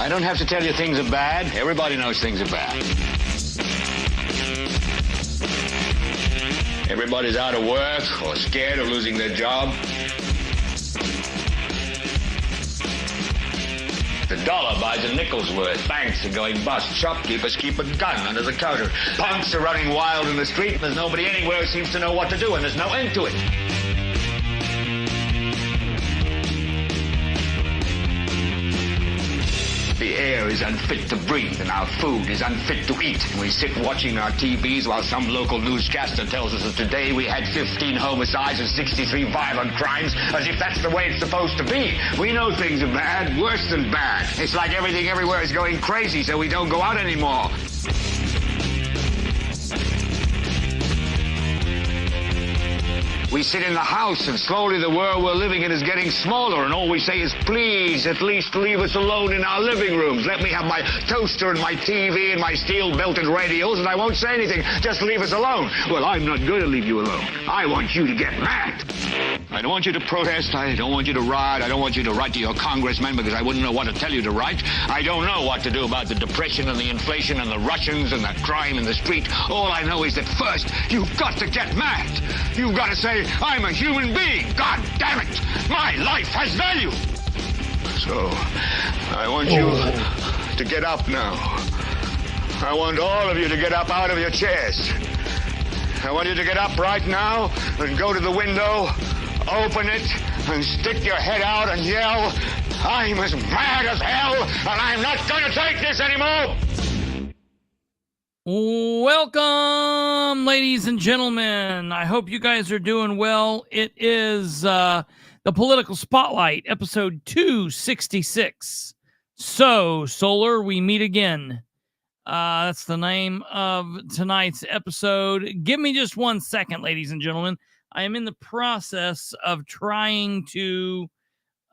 I don't have to tell you things are bad. Everybody knows things are bad. Everybody's out of work or scared of losing their job. The dollar buys a nickel's worth. Banks are going bust. Shopkeepers keep a gun under the counter. Punks are running wild in the street, and there's nobody anywhere who seems to know what to do, and there's no end to it. The air is unfit to breathe, and our food is unfit to eat. And we sit watching our TVs while some local newscaster tells us that today we had 15 homicides and 63 violent crimes, as if that's the way it's supposed to be. We know things are bad, worse than bad. It's like everything everywhere is going crazy, so we don't go out anymore. We sit in the house, and slowly the world we're living in is getting smaller, and all we say is, please, at least leave us alone in our living rooms. Let me have my toaster and my TV and my steel-belted radios, and I won't say anything. Just leave us alone. Well, I'm not going to leave you alone. I want you to get mad. I don't want you to protest. I don't want you to riot. I don't want you to write to your congressman because I wouldn't know what to tell you to write. I don't know what to do about the depression and the inflation and the Russians and the crime in the street. All I know is that first, you've got to get mad. You've got to say, I'm a human being. God damn it. My life has value. So, I want you to get up now. I want all of you to get up out of your chairs. I want you to get up right now and go to the window, open it, and stick your head out and yell, I'm as mad as hell, and I'm not going to take this anymore. Welcome, ladies and gentlemen. I hope you guys are doing well. It is the Political Spotlight, episode 266. So, Solar, we meet again. That's the name of tonight's episode. Give me just 1 second, ladies and gentlemen. I am in the process of trying to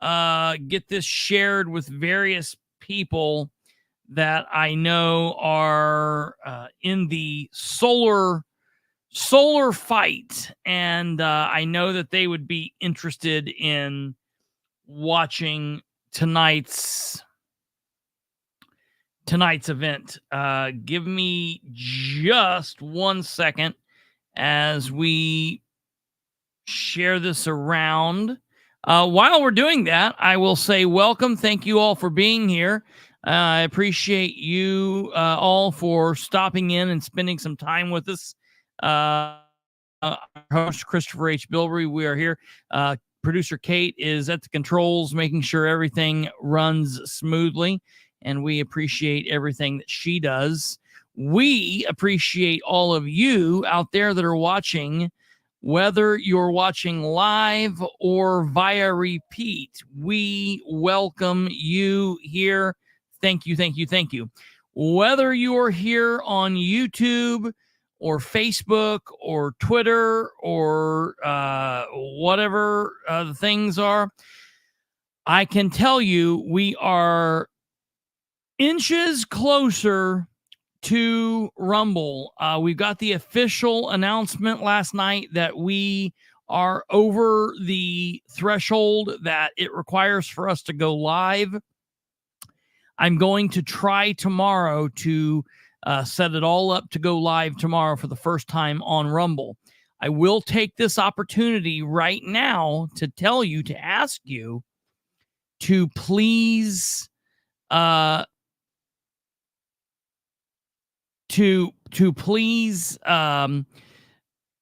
get this shared with various people that I know are in the solar fight, and I know that they would be interested in watching tonight's event. Give me just 1 second as we share this around. While we're doing that, I will say welcome. Thank you all for being here. I appreciate you all for stopping in and spending some time with us. Our host, Kristopher H. Bilbrey, we are here. Producer Kate is at the controls, making sure everything runs smoothly, and we appreciate everything that she does. We appreciate all of you out there that are watching, whether you're watching live or via repeat. We welcome you here. Thank you, thank you, thank you. Whether you're here on YouTube or Facebook or Twitter or whatever the things are, I can tell you we are inches closer to Rumble. We've got the official announcement last night that we are over the threshold that it requires for us to go live. I'm going to try tomorrow to set it all up to go live tomorrow for the first time on Rumble. I will take this opportunity right now to tell you, to ask you to please please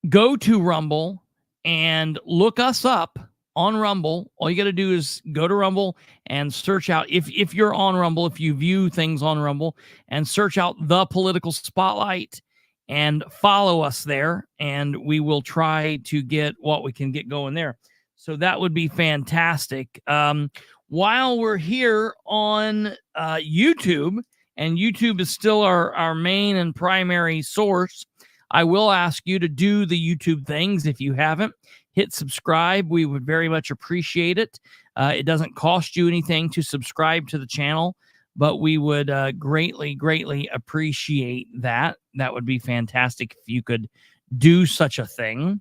go to Rumble and look us up on Rumble. All you got to do is go to Rumble and search out, if you're on Rumble, if you view things on Rumble, and search out The Political Spotlight and follow us there, and we will try to get what we can get going there. So that would be fantastic. While we're here on YouTube, and YouTube is still our main and primary source, I will ask you to do the YouTube things if you haven't. Hit subscribe. We would very much appreciate it. It doesn't cost you anything to subscribe to the channel, but we would greatly, greatly appreciate that. That would be fantastic if you could do such a thing.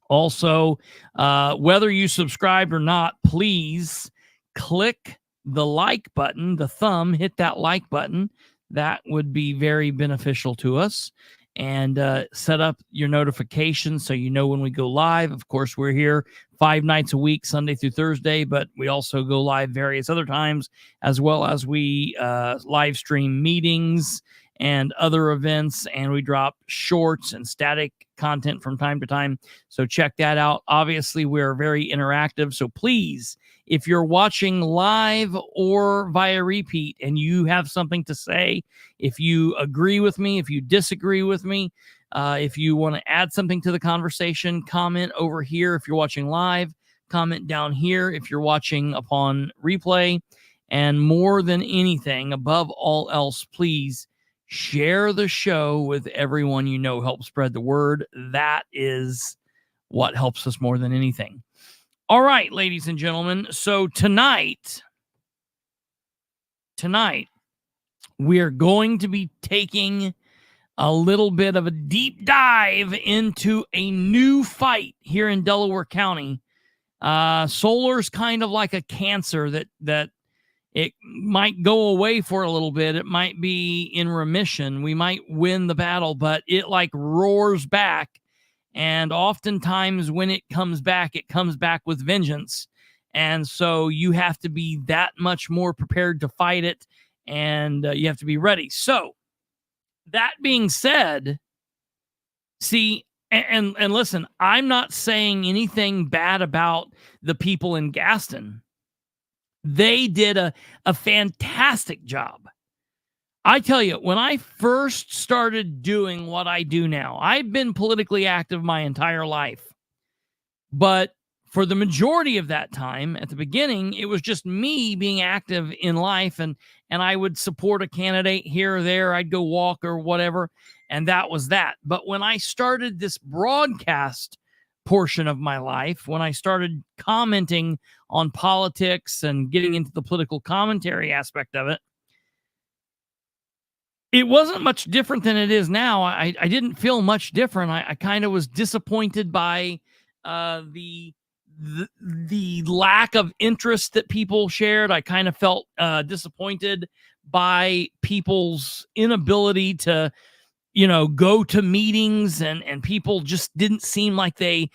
Also, whether you subscribed or not, please click the like button, the thumb, hit that like button. That would be very beneficial to us. And set up your notifications so you know when we go live. Of course, we're here 5 nights a week, Sunday through Thursday, but we also go live various other times, as well as we live stream meetings and other events, and we drop shorts and static content from time to time. So check that out. Obviously, we're very interactive, so please, if you're watching live or via repeat and you have something to say, if you agree with me, if you disagree with me, if you want to add something to the conversation, comment over here. If you're watching live, comment down here if you're watching upon replay. And more than anything, above all else, please share the show with everyone you know. Help spread the word. That is what helps us more than anything. All right, ladies and gentlemen. So tonight, we're going to be taking a little bit of a deep dive into a new fight here in Delaware County. Solar's kind of like a cancer that it might go away for a little bit. It might be in remission. We might win the battle, but it like roars back. And oftentimes when it comes back with vengeance. And so you have to be that much more prepared to fight it, and you have to be ready. So that being said, see, and listen, I'm not saying anything bad about the people in Gaston. They did a fantastic job. I tell you, when I first started doing what I do now, I've been politically active my entire life. But for the majority of that time, at the beginning, it was just me being active in life, and I would support a candidate here or there. I'd go walk or whatever, and that was that. But when I started this broadcast portion of my life, when I started commenting on politics and getting into the political commentary aspect of it, it wasn't much different than it is now. I didn't feel much different. I kind of was disappointed by the lack of interest that people shared. I kind of felt disappointed by people's inability to, go to meetings, and people just didn't seem like they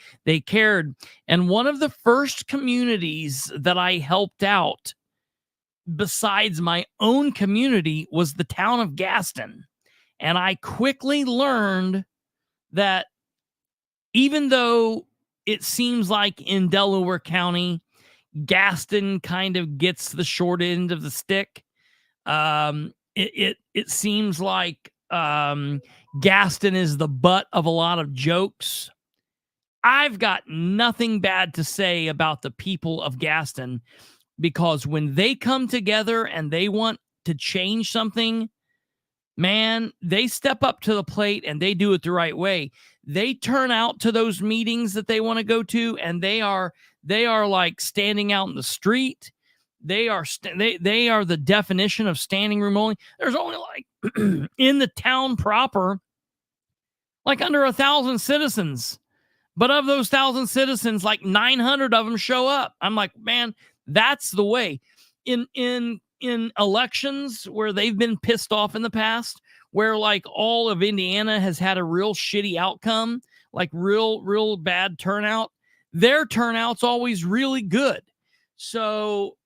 cared. And one of the first communities that I helped out besides my own community was the town of Gaston. And I quickly learned that even though it seems like in Delaware County, Gaston kind of gets the short end of the stick, it seems like Gaston is the butt of a lot of jokes. I've got nothing bad to say about the people of Gaston, because when they come together and they want to change something, man, they step up to the plate and they do it the right way. They turn out to those meetings that they want to go to, and they are like standing out in the street. They are the definition of standing room only. There's only like in the town proper, like under 1,000 citizens. But of those 1,000 citizens, like 900 of them show up. I'm like, man, that's the way. In elections where they've been pissed off in the past, where like all of Indiana has had a real shitty outcome, like real bad turnout, their turnout's always really good. So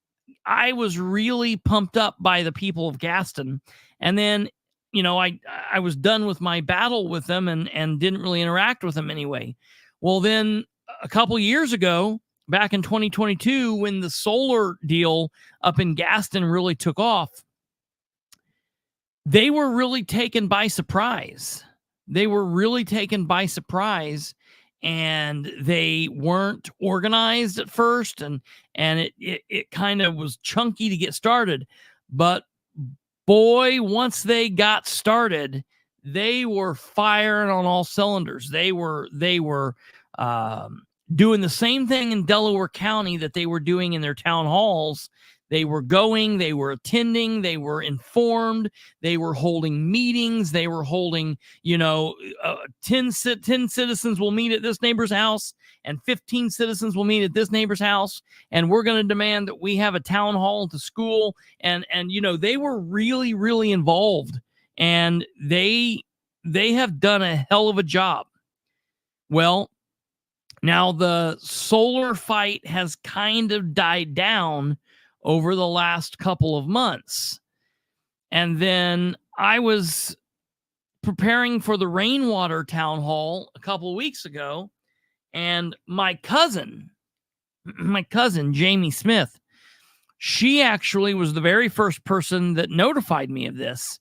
I was really pumped up by the people of Gaston. And then, I was done with my battle with them and didn't really interact with them anyway. Well, then a couple years ago, back in 2022, when the solar deal up in Gaston really took off, they were really taken by surprise. And they weren't organized at first, and it kind of was chunky to get started. But boy, once they got started, they were firing on all cylinders. They were doing the same thing in Delaware County that they were doing in their town halls. They were going, they were attending, they were informed, they were holding meetings, they were holding, 10 citizens will meet at this neighbor's house and 15 citizens will meet at this neighbor's house. And we're going to demand that we have a town hall at the school. And they were really, really involved, and they have done a hell of a job. Well, now the solar fight has kind of died down over the last couple of months. And then I was preparing for the rainwater town hall a couple of weeks ago, and my cousin, Jamie Smith, she actually was the very first person that notified me of this.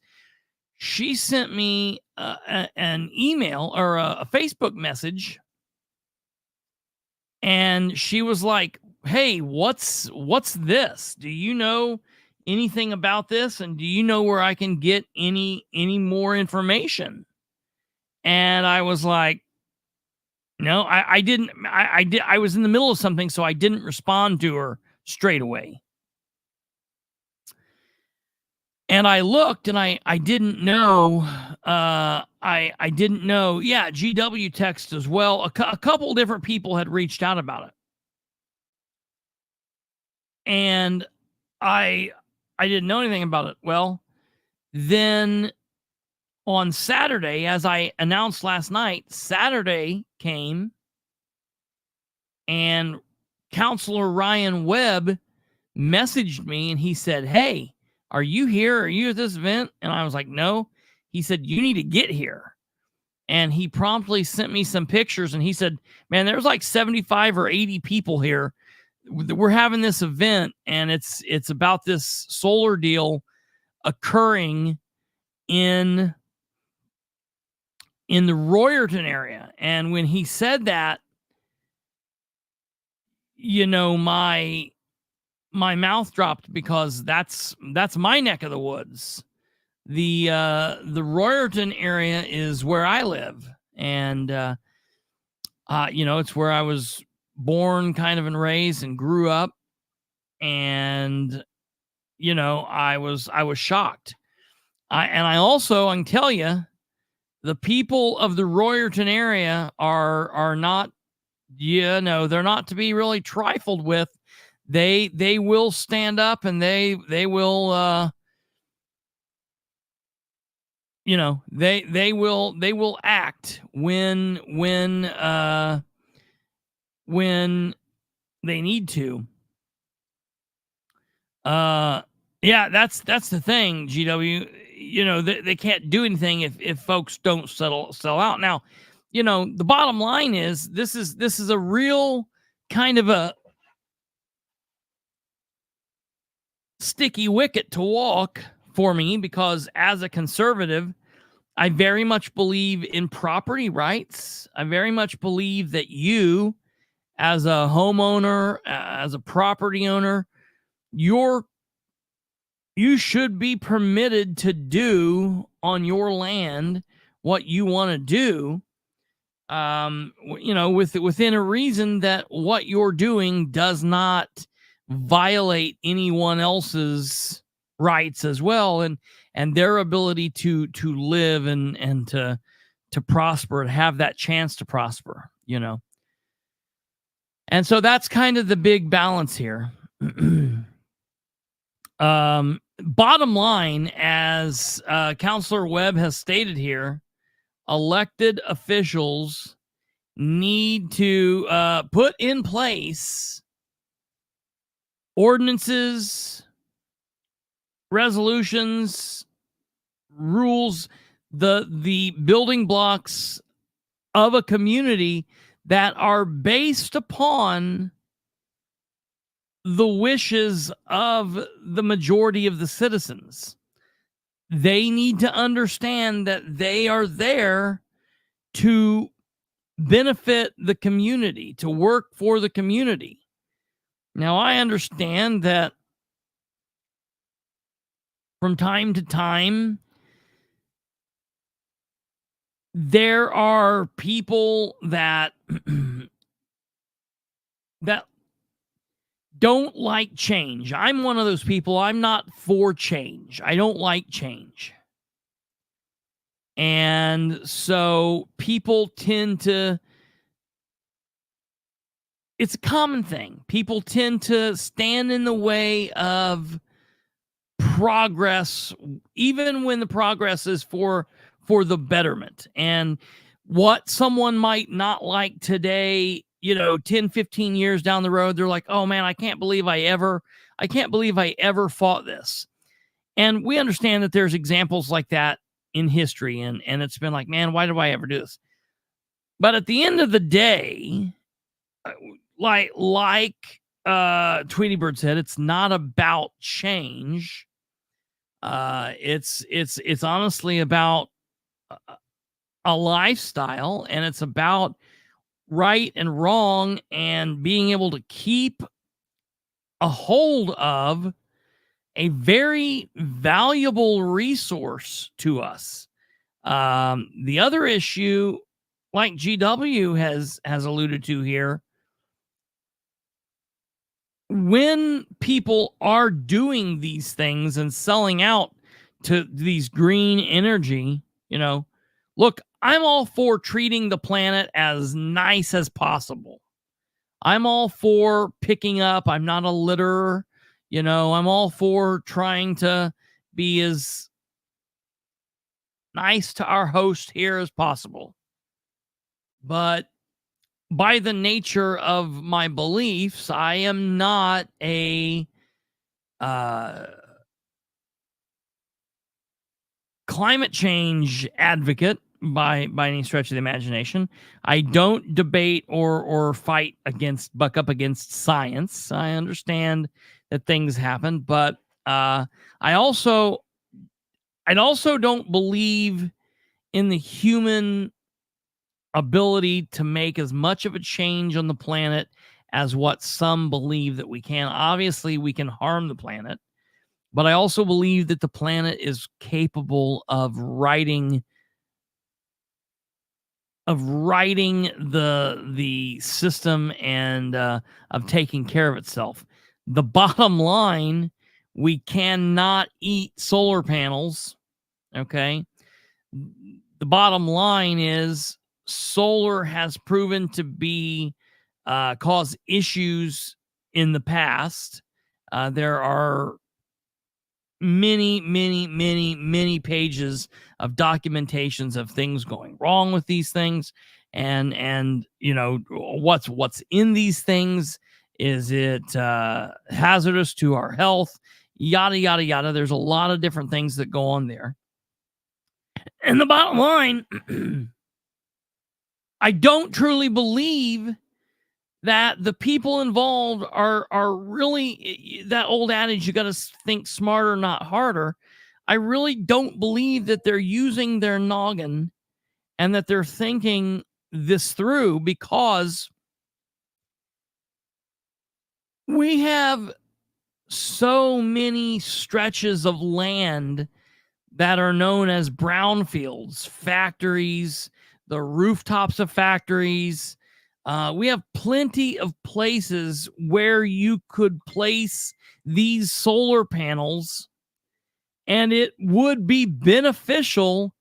She sent me an email or a Facebook message, and she was like, "Hey, what's this? Do you know anything about this? And do you know where I can get any more information?" And I was like, "No, I didn't. I was in the middle of something, so I didn't respond to her straight away." And I looked, and I didn't know. I didn't know. Yeah, GW text as well. A couple different people had reached out about it, and I didn't know anything about it. Well, then on Saturday, as I announced last night, Saturday came, and Counselor Ryan Webb messaged me, and he said, "Hey, are you here? Are you at this event?" And I was like, "No." He said, "You need to get here." And he promptly sent me some pictures, and he said, "Man, there's like 75 or 80 people here. We're having this event, and it's about this solar deal occurring in the Royerton area." And when he said that, my mouth dropped, because that's my neck of the woods. The Royerton area is where I live, and it's where I was born, kind of, and raised and grew up. And I was shocked. I can tell you, the people of the Royerton area are not, they're not to be really trifled with. They will stand up, and they will they will act when they need to. Yeah, that's the thing, GW. They can't do anything if folks don't sell out. Now, the bottom line is, this is a real kind of a sticky wicket to walk for me, because as a conservative, I very much believe in property rights. I very much believe that you, as a homeowner, as a property owner, you should be permitted to do on your land what you want to do, within a reason that what you're doing does not violate anyone else's rights as well, and their ability to live and to prosper and have that chance to prosper, And so that's kind of the big balance here. Bottom line, as Counselor Webb has stated here, elected officials need to put in place ordinances, resolutions, rules, the building blocks of a community that are based upon the wishes of the majority of the citizens. They need to understand that they are there to benefit the community, to work for the community. Now, I understand that from time to time, there are people that don't like change. I'm one of those people. I'm not for change. I don't like change. And so people tend to, it's a common thing. People tend to stand in the way of progress, even when the progress is for the betterment. And what someone might not like today, 10, 15 years down the road, they're like, oh man, I can't believe I ever fought this. And we understand that there's examples like that in history, and it's been like, man, why did I ever do this? But at the end of the day, like Tweety Bird said, it's not about change. It's honestly about a lifestyle, and it's about right and wrong and being able to keep a hold of a very valuable resource to us. The other issue, like GW has alluded to here, when people are doing these things and selling out to these green energy, look, I'm all for treating the planet as nice as possible. I'm all for picking up. I'm not a litterer. I'm all for trying to be as nice to our host here as possible. But by the nature of my beliefs, I am not a climate change advocate by any stretch of the imagination. I don't debate or buck up against science. I understand that things happen, but I also don't believe in the human ability to make as much of a change on the planet as what some believe that we can. Obviously, we can harm the planet, but I also believe that the planet is capable of righting the system and of taking care of itself. The bottom line, we cannot eat solar panels. Okay. The bottom line is solar has proven to be cause issues in the past. There are many pages of documentations of things going wrong with these things, and what's in these things. Is it hazardous to our health? Yada yada yada. There's a lot of different things that go on there. And the bottom line, I don't truly believe that the people involved are really, that old adage, you got to think smarter, not harder. I really don't believe that they're using their noggin and that they're thinking this through, because we have so many stretches of land that are known as brownfields, factories, the rooftops of factories. We have plenty of places where you could place these solar panels, and it would be beneficial,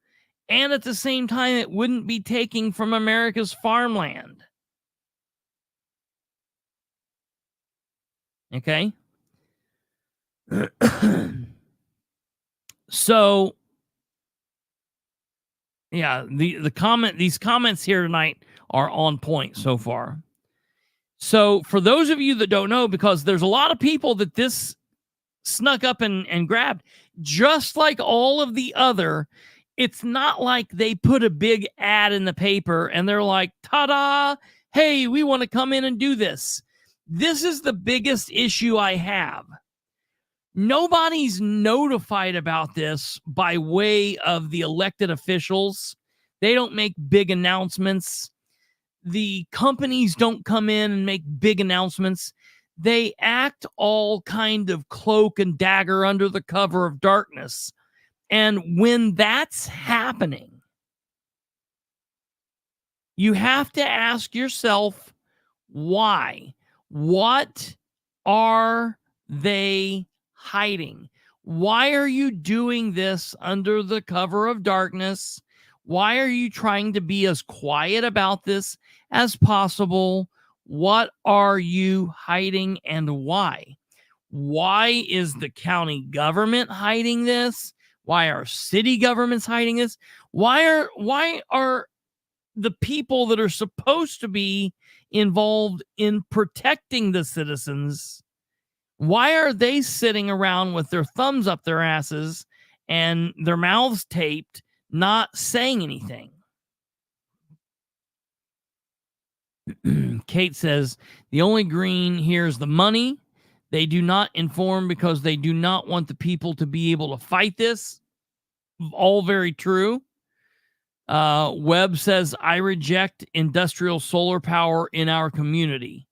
and at the same time, it wouldn't be taking from America's farmland. Okay? So, yeah, these comments here tonight are on point so far. So, for those of you that don't know, because there's a lot of people that this snuck up and grabbed, just like all of the other, it's not like they put a big ad in the paper and they're like, ta-da, hey, we want to come in and do this. This is the biggest issue I have. Nobody's notified about this by way of the elected officials. They don't make big announcements. The companies don't come in and make big announcements. They act all kind of cloak and dagger under the cover of darkness. And when that's happening, you have to ask yourself, why? What are they hiding? Why are you doing this under the cover of darkness? Why are you trying to be as quiet about this as possible? What are you hiding and why? Why is the county government hiding this? Why are city governments hiding this? Why are the people that are supposed to be involved in protecting the citizens, why are they sitting around with their thumbs up their asses and their mouths taped, not saying anything? Kate says, the only green here is the money. They do not inform because they do not want the people to be able to fight this. All very true. Webb says, I reject industrial solar power in our community.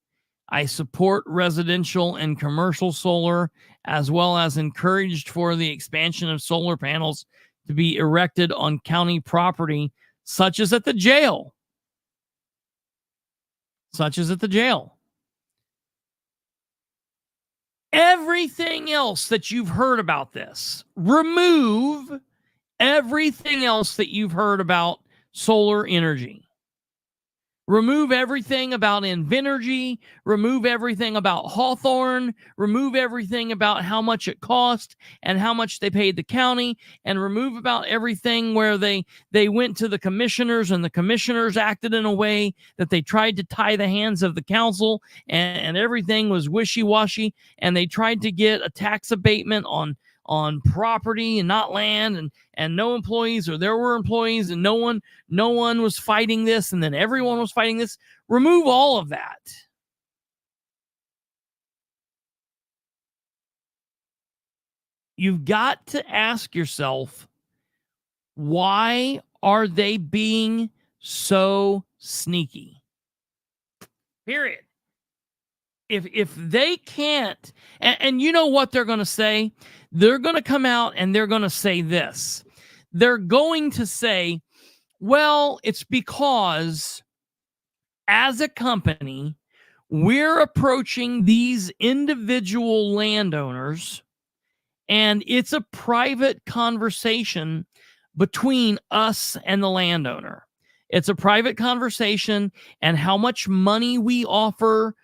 I support residential and commercial solar, as well as encouraged for the expansion of solar panels to be erected on county property, such as at the jail. Everything else that you've heard about this, remove everything else that you've heard about solar energy. Remove everything about Invenergy, remove everything about Hawthorne, remove everything about how much it cost and how much they paid the county, and remove about everything where they went to the commissioners and the commissioners acted in a way that they tried to tie the hands of the council, and everything was wishy-washy, and they tried to get a tax abatement on property and not land, and no employees, or there were employees, and no one was fighting this, and then everyone was fighting this. Remove all of that. You've got to ask yourself, why are they being so sneaky? Period. If they can't, and you know what they're going to say? They're going to come out and they're going to say this. They're going to say, well, it's because as a company, we're approaching these individual landowners, and it's a private conversation between us and the landowner. It's a private conversation, and how much money we offer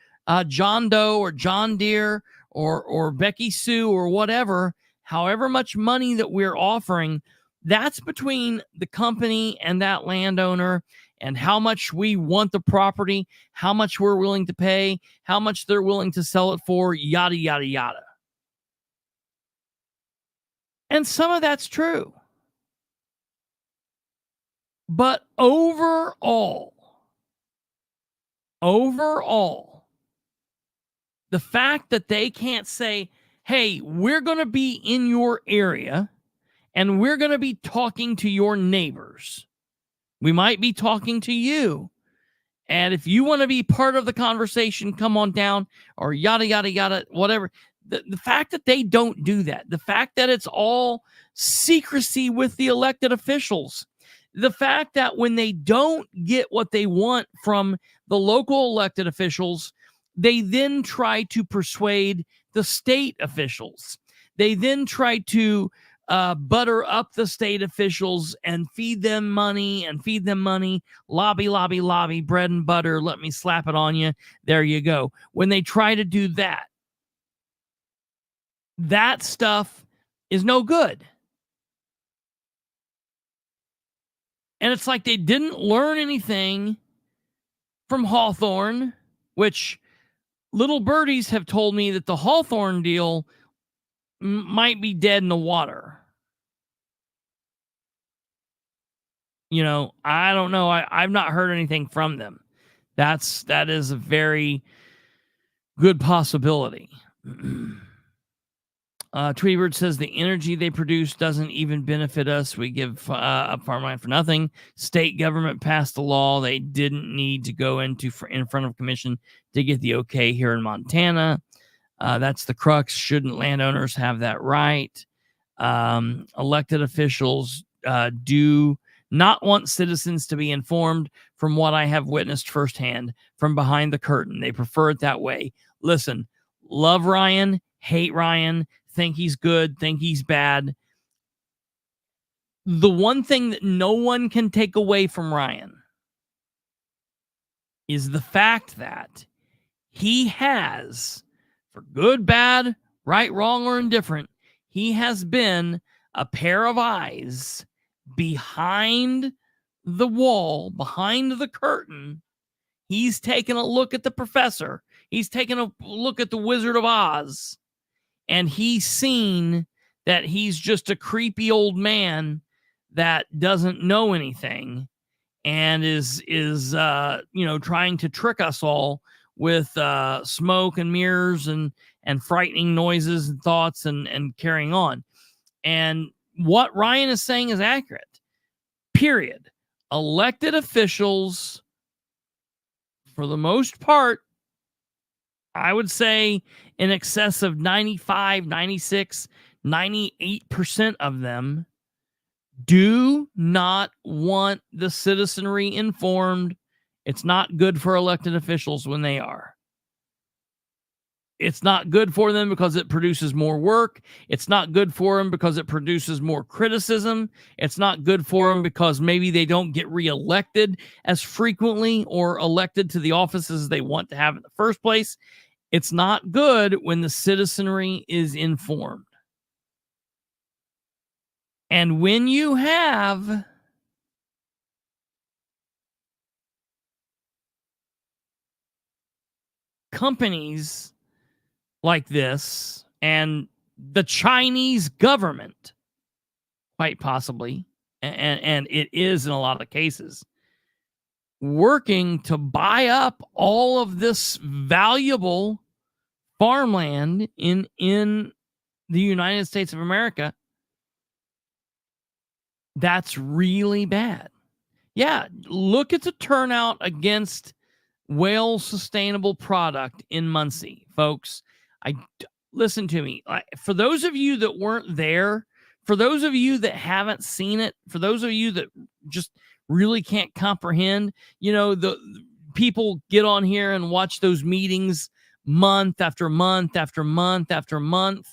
John Doe or John Deere or Becky Sue or whatever, however much money that we're offering, that's between the company and that landowner, and how much we want the property, how much we're willing to pay, how much they're willing to sell it for, yada, yada, yada. And some of that's true. But overall, the fact that they can't say, hey, we're going to be in your area and we're going to be talking to your neighbors. We might be talking to you. And if you want to be part of the conversation, come on down, or yada, yada, yada, whatever. The fact that they don't do that, the fact that it's all secrecy with the elected officials, the fact that when they don't get what they want from the local elected officials, they then try to persuade the state officials. They then try to butter up the state officials and feed them money, lobby, lobby, lobby, bread and butter, let me slap it on you. There you go. When they try to do that, that stuff is no good. And it's like they didn't learn anything from Hawthorne, which little birdies have told me that the Hawthorne deal might be dead in the water. You know, I don't know. I've not heard anything from them. That is a very good possibility. Tweetbird says the energy they produce doesn't even benefit us. We give up farmland for nothing. State government passed a law they didn't need to go in front of commission to get the okay here in Montana. That's the crux. Shouldn't landowners have that right? Elected officials do not want citizens to be informed, from what I have witnessed firsthand from behind the curtain. They prefer it that way. Listen, love Ryan, hate Ryan, think he's good, think he's bad. The one thing that no one can take away from Ryan is the fact that he has, for good, bad, right, wrong, or indifferent, he has been a pair of eyes behind the wall, behind the curtain. He's taken a look at the professor. He's taken a look at the Wizard of Oz. And he's seen that he's just a creepy old man that doesn't know anything and is trying to trick us all with smoke and mirrors and frightening noises and thoughts and carrying on. And what Ryan is saying is accurate. Period. Elected officials, for the most part, I would say in excess of 95, 96, 98% of them do not want the citizenry informed. It's not good for elected officials when they are. It's not good for them because it produces more work. It's not good for them because it produces more criticism. It's not good for them because maybe they don't get reelected as frequently or elected to the offices they want to have in the first place. It's not good when the citizenry is informed. And when you have companies like this and the Chinese government, quite possibly, and it is in a lot of cases, working to buy up all of this valuable farmland in the United States of America, that's really bad. Yeah, look at the turnout against Whale Sustainable Product in Muncie, folks. Listen to me. For those of you that weren't there, for those of you that haven't seen it, for those of you that just really can't comprehend, the people get on here and watch those meetings month after month after month after month.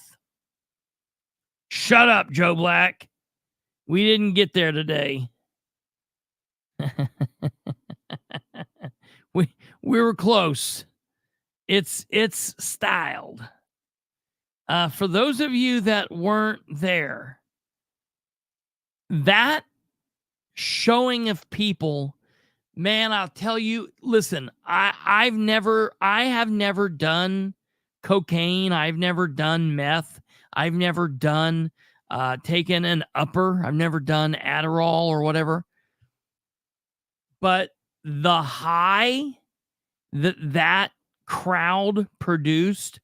Shut up, Joe Black. We didn't get there today. we were close. It's styled. For those of you that weren't there, that showing of people, man, I'll tell you, listen, I have never done cocaine. I've never done meth. I've never done taken an upper. I've never done Adderall or whatever. But the high that crowd produced,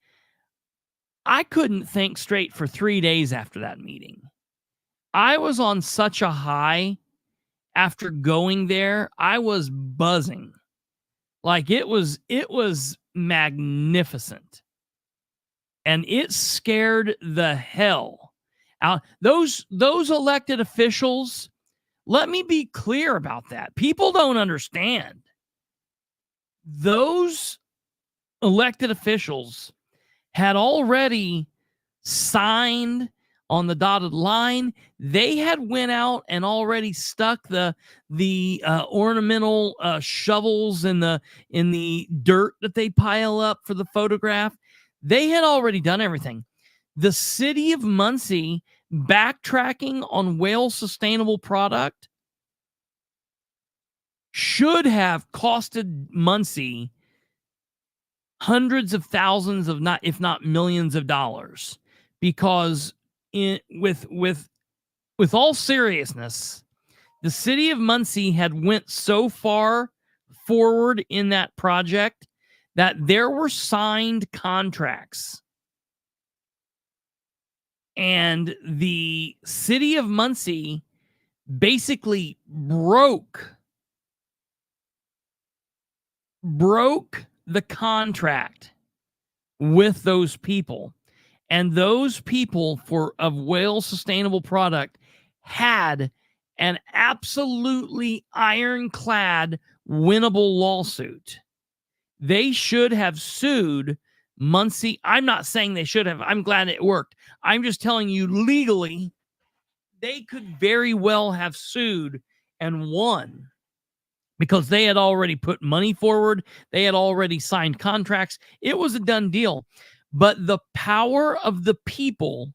I couldn't think straight for 3 days after that meeting. I was on such a high after going there. I was buzzing. Like it was magnificent. And it scared the hell out. Those elected officials, let me be clear about that. People don't understand. Those elected officials had already signed on the dotted line. They had went out and already stuck the ornamental shovels in the dirt that they pile up for the photograph. They had already done everything. The city of Muncie backtracking on Whale Sustainable Product should have costed Muncie hundreds of thousands of if not millions of dollars, because with all seriousness, the city of Muncie had went so far forward in that project that there were signed contracts, and the city of Muncie basically broke the contract with those people. And those people of Whale Sustainable Product had an absolutely ironclad winnable lawsuit. They should have sued Muncie, I'm not saying they should have. I'm glad it worked. I'm just telling you legally, they could very well have sued and won because they had already put money forward. They had already signed contracts. It was a done deal. But the power of the people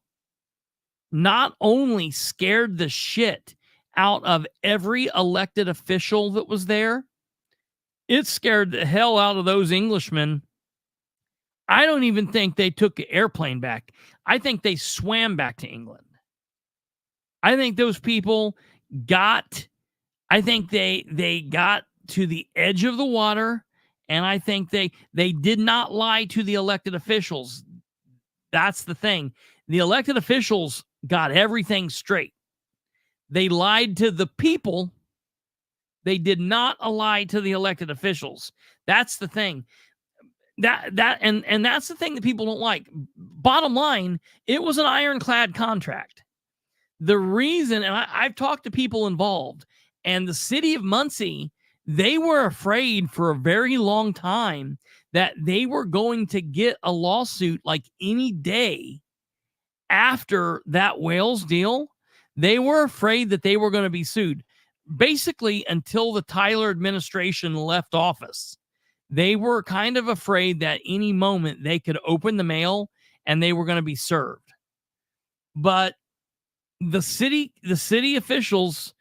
not only scared the shit out of every elected official that was there, it scared the hell out of those Englishmen. I don't even think they took the airplane back. I think they swam back to England. I think those people got to the edge of the water, and I think they did not lie to the elected officials. That's the thing. The elected officials got everything straight. They lied to the people. They did not lie to the elected officials. That's the thing. And that's the thing that people don't like. Bottom line, it was an ironclad contract. The reason, and I've talked to people involved, and the city of Muncie, they were afraid for a very long time that they were going to get a lawsuit like any day after that Wales deal. They were afraid that they were going to be sued. Basically, until the Tyler administration left office, they were kind of afraid that any moment they could open the mail and they were going to be served. But the city officials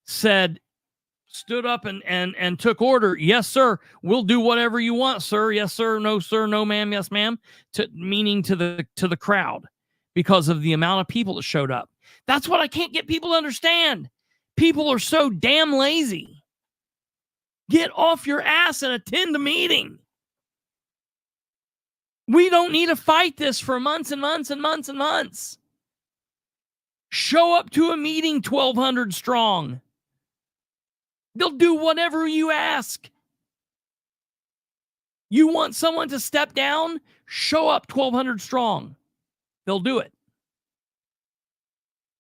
stood up and took order. Yes, sir. We'll do whatever you want, sir. Yes, sir. No, ma'am. Yes, ma'am. Meaning to the crowd, because of the amount of people that showed up. That's what I can't get people to understand. People are so damn lazy. Get off your ass and attend the meeting. We don't need to fight this for months and months and months and months. Show up to a meeting 1,200 strong. They'll do whatever you ask. You want someone to step down? Show up 1,200 strong. They'll do it.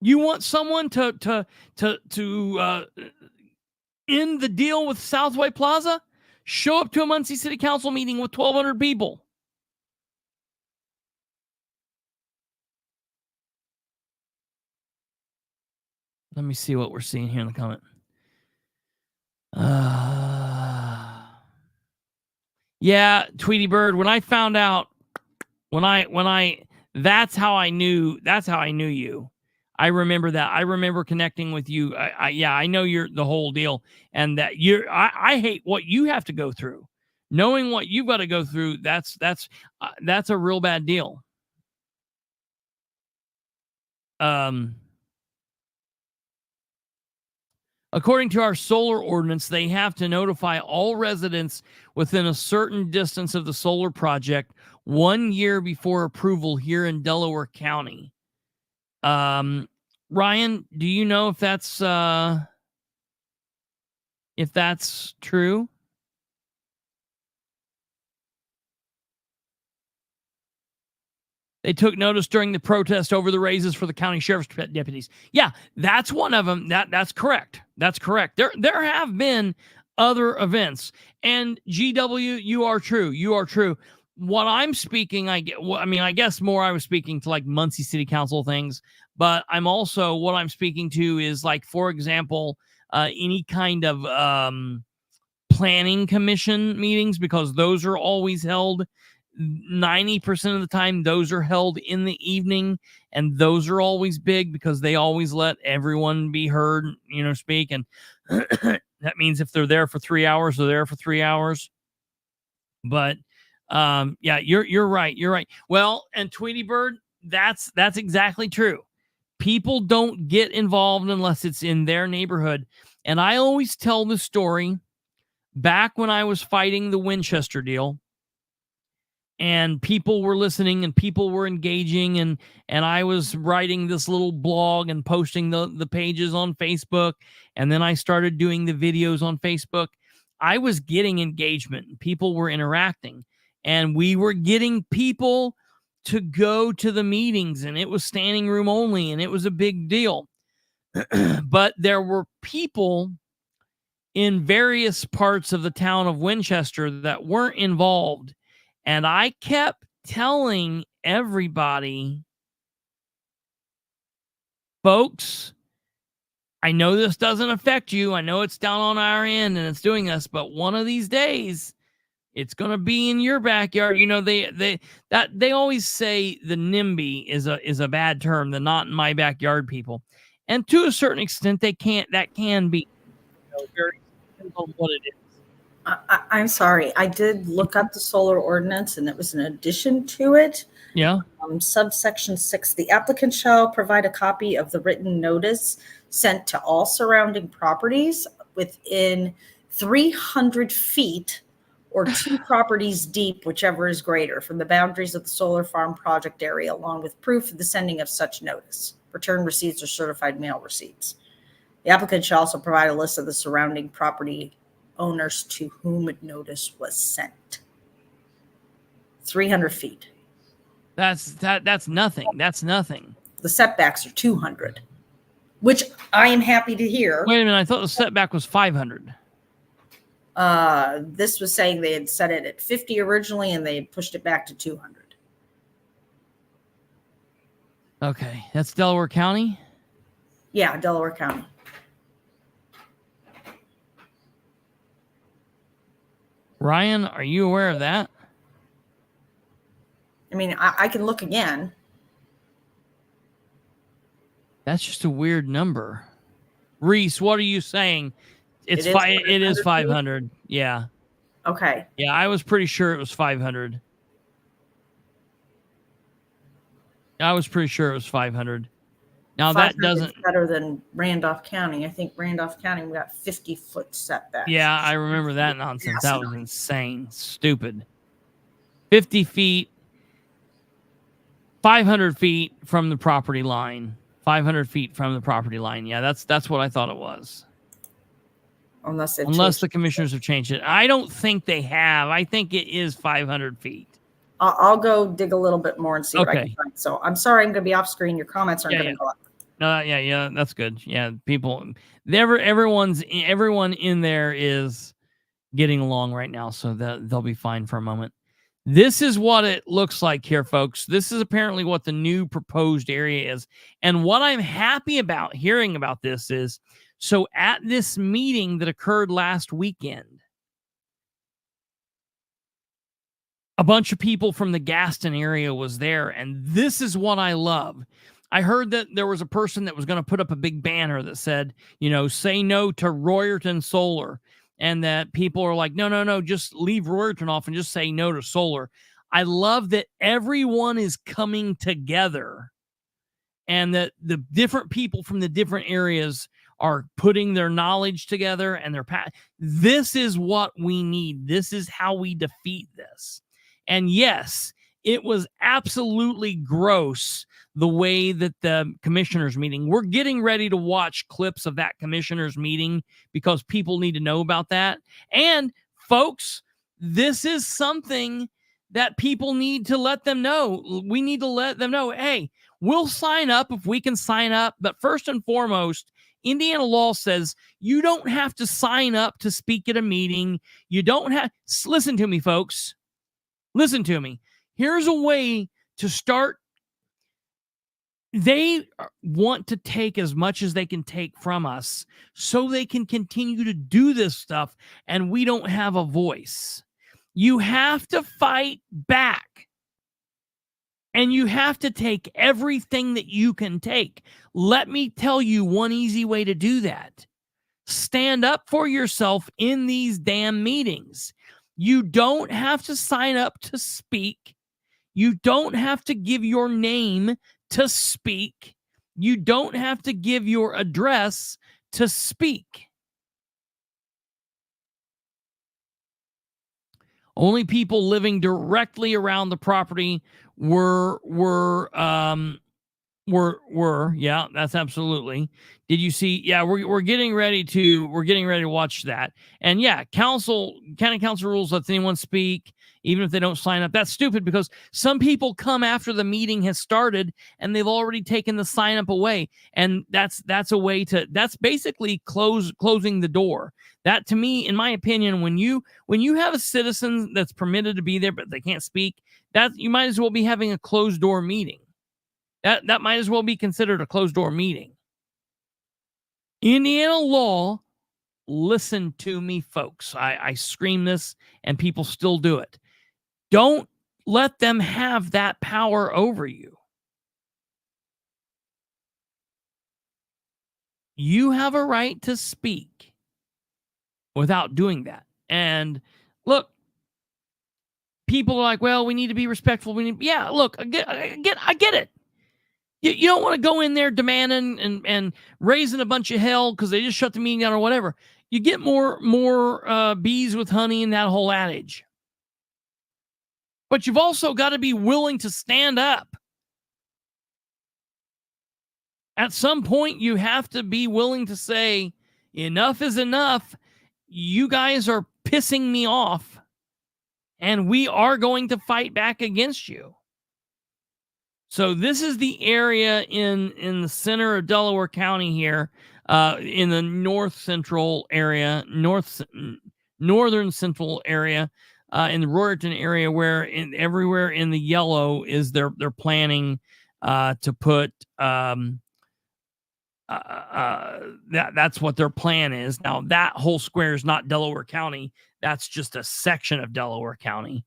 You want someone to end the deal with Southway Plaza? Show up to a Muncie City Council meeting with 1,200 people. Let me see what we're seeing here in the comment. Yeah, Tweety Bird, when I found out, that's how I knew you. I remember that. I remember connecting with you. I know you're the whole deal, and that I hate what you have to go through. Knowing what you've got to go through, that's a real bad deal. According to our solar ordinance, they have to notify all residents within a certain distance of the solar project 1 year before approval here in Delaware County. Ryan, do you know if that's true? They took notice during the protest over the raises for the county sheriff's deputies. Yeah, that's one of them. That's correct. That's correct. There have been other events. And GW, you are true. You are true. What I'm speaking, I guess more I was speaking to like Muncie City Council things, but what I'm speaking to is like, for example, any kind of planning commission meetings, because those are always held 90% of the time. Those are held in the evening, and those are always big because they always let everyone be heard, speak. And that means if they're there for 3 hours, they're there for 3 hours. But yeah, you're right. You're right. Well, and Tweety Bird, that's exactly true. People don't get involved unless it's in their neighborhood. And I always tell the story back when I was fighting the Winchester deal, and people were listening and people were engaging, and I was writing this little blog and posting the pages on Facebook, and then I started doing the videos on Facebook. I was getting engagement and people were interacting, and we were getting people to go to the meetings, and it was standing room only, and it was a big deal. But there were people in various parts of the town of Winchester that weren't involved. And I kept telling everybody, folks, I know this doesn't affect you. I know it's down on our end and it's doing us, but one of these days it's going to be in your backyard. You know, they always say the NIMBY is a bad term, the not in my backyard people. And to a certain extent that can be, very depends on what it is. I'm sorry. I did look up the solar ordinance, and it was an addition to it. Yeah. Subsection 6, the applicant shall provide a copy of the written notice sent to all surrounding properties within 300 feet or 2 properties deep, whichever is greater, from the boundaries of the solar farm project area, along with proof of the sending of such notice, return receipts or certified mail receipts. The applicant shall also provide a list of the surrounding property owners to whom notice was sent. 300 feet. That's nothing. That's nothing. The setbacks are 200, which I am happy to hear. Wait a minute. I thought the setback was 500. This was saying they had set it at 50 originally, and they had pushed it back to 200. Okay. That's Delaware County? Yeah, Delaware County. Ryan, are you aware of that? I mean, I can look again. That's just a weird number. Reese, what are you saying? It is 500. Yeah. Okay. Yeah, I was pretty sure it was 500. I was pretty sure it was 500. Now that doesn't better than Randolph County. I think Randolph County we got 50-foot setback. Yeah, I remember that nonsense. That was insane, stupid. 50 feet, 500 feet from the property line. 500 feet from the property line. Yeah, that's what I thought it was. Unless the commissioners have changed it. I don't think they have. I think it is 500 feet. I'll go dig a little bit more and see what I can find. So I'm sorry, I'm going to be off screen. Your comments aren't going to go up. Yeah, that's good. Yeah, people, everyone in there is getting along right now, so they'll be fine for a moment. This is what it looks like here, folks. This is apparently what the new proposed area is. And what I'm happy about hearing about this is, so at this meeting that occurred last weekend, a bunch of people from the Gaston area was there, and this is what I love. I heard that there was a person that was going to put up a big banner that said, say no to Royerton Solar, and that people are like, no, just leave Royerton off and just say no to solar. I love that everyone is coming together and that the different people from the different areas are putting their knowledge together and this is what we need. This is how we defeat this. And yes, it was absolutely gross the way that the commissioners meeting, we're getting ready to watch clips of that commissioners meeting because people need to know about that. And folks, this is something that people need to let them know. We need to let them know, hey, we'll sign up if we can sign up. But first and foremost, Indiana law says you don't have to sign up to speak at a meeting. You don't have, listen to me, folks. Listen to me. Here's a way to start. They want to take as much as they can take from us so they can continue to do this stuff, and we don't have a voice. You have to fight back, and you have to take everything that you can take. Let me tell you one easy way to do that. Stand up for yourself in these damn meetings. You don't have to sign up to speak. You don't have to give your name to speak. You don't have to give your address to speak. Only people living directly around the property were Yeah, that's absolutely. Did you see? Yeah, we're getting ready to watch that. And yeah, county council rules lets anyone speak even if they don't sign up. That's stupid because some people come after the meeting has started and they've already taken the sign up away, and that's a way to, that's basically closing the door. That, to me, in my opinion, when you have a citizen that's permitted to be there but they can't speak, that you might as well be having a closed door meeting. That might as well be considered a closed door meeting. Indiana law, listen to me, folks. I scream this and people still do it. Don't let them have that power over you. You have a right to speak without doing that. And look, people are like, well, we need to be respectful. Yeah, look, I get it. You don't want to go in there demanding and raising a bunch of hell because they just shut the meeting down or whatever. You get more bees with honey in that whole adage. But you've also got to be willing to stand up. At some point, you have to be willing to say, enough is enough. You guys are pissing me off, and we are going to fight back against you. So this is the area in the center of Delaware County here, in the northern central area, in the Royerton area, where everywhere in the yellow is they're planning to put that's what their plan is. Now that whole square is not Delaware County. That's just a section of Delaware County,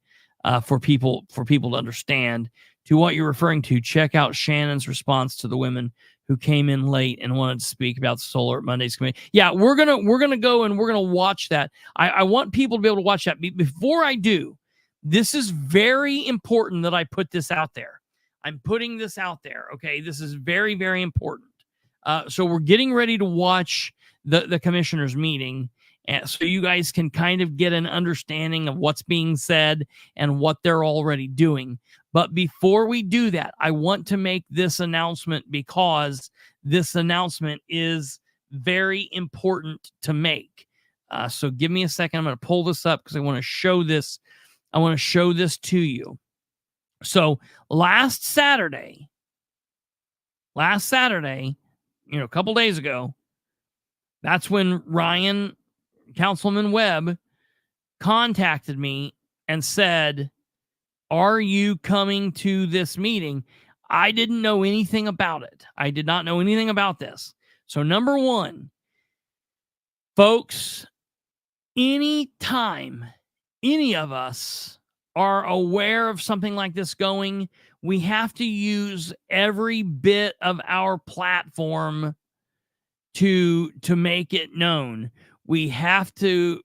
for people to understand. To what you're referring to, check out Shannon's response to the women who came in late and wanted to speak about the Solar Mondays committee. Yeah, we're gonna go and we're gonna watch that. I want people to be able to watch that. Before I do, this is very important that I put this out there. I'm putting this out there. Okay, this is very, very important. So we're getting ready to watch the commissioners' meeting, so you guys can kind of get an understanding of what's being said and what they're already doing. But before we do that, I want to make this announcement because this announcement is very important to make. So give me a second. I'm going to pull this up because I want to show this. I want to show this to you. So last Saturday, a couple days ago, that's when Councilman Webb, contacted me and said, are you coming to this meeting? I didn't know anything about it. I did not know anything about this. So number one, folks, anytime any of us are aware of something like this going, we have to use every bit of our platform to make it known. We have to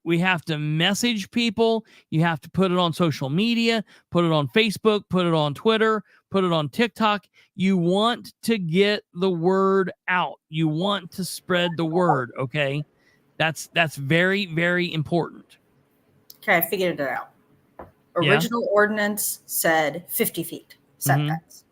message people. You have to put it on social media, put it on Facebook, put it on Twitter, put it on TikTok. You want to get the word out. You want to spread the word, okay? That's very, very important. Okay, I figured it out. Original ordinance said 50 feet setbacks. Mm-hmm.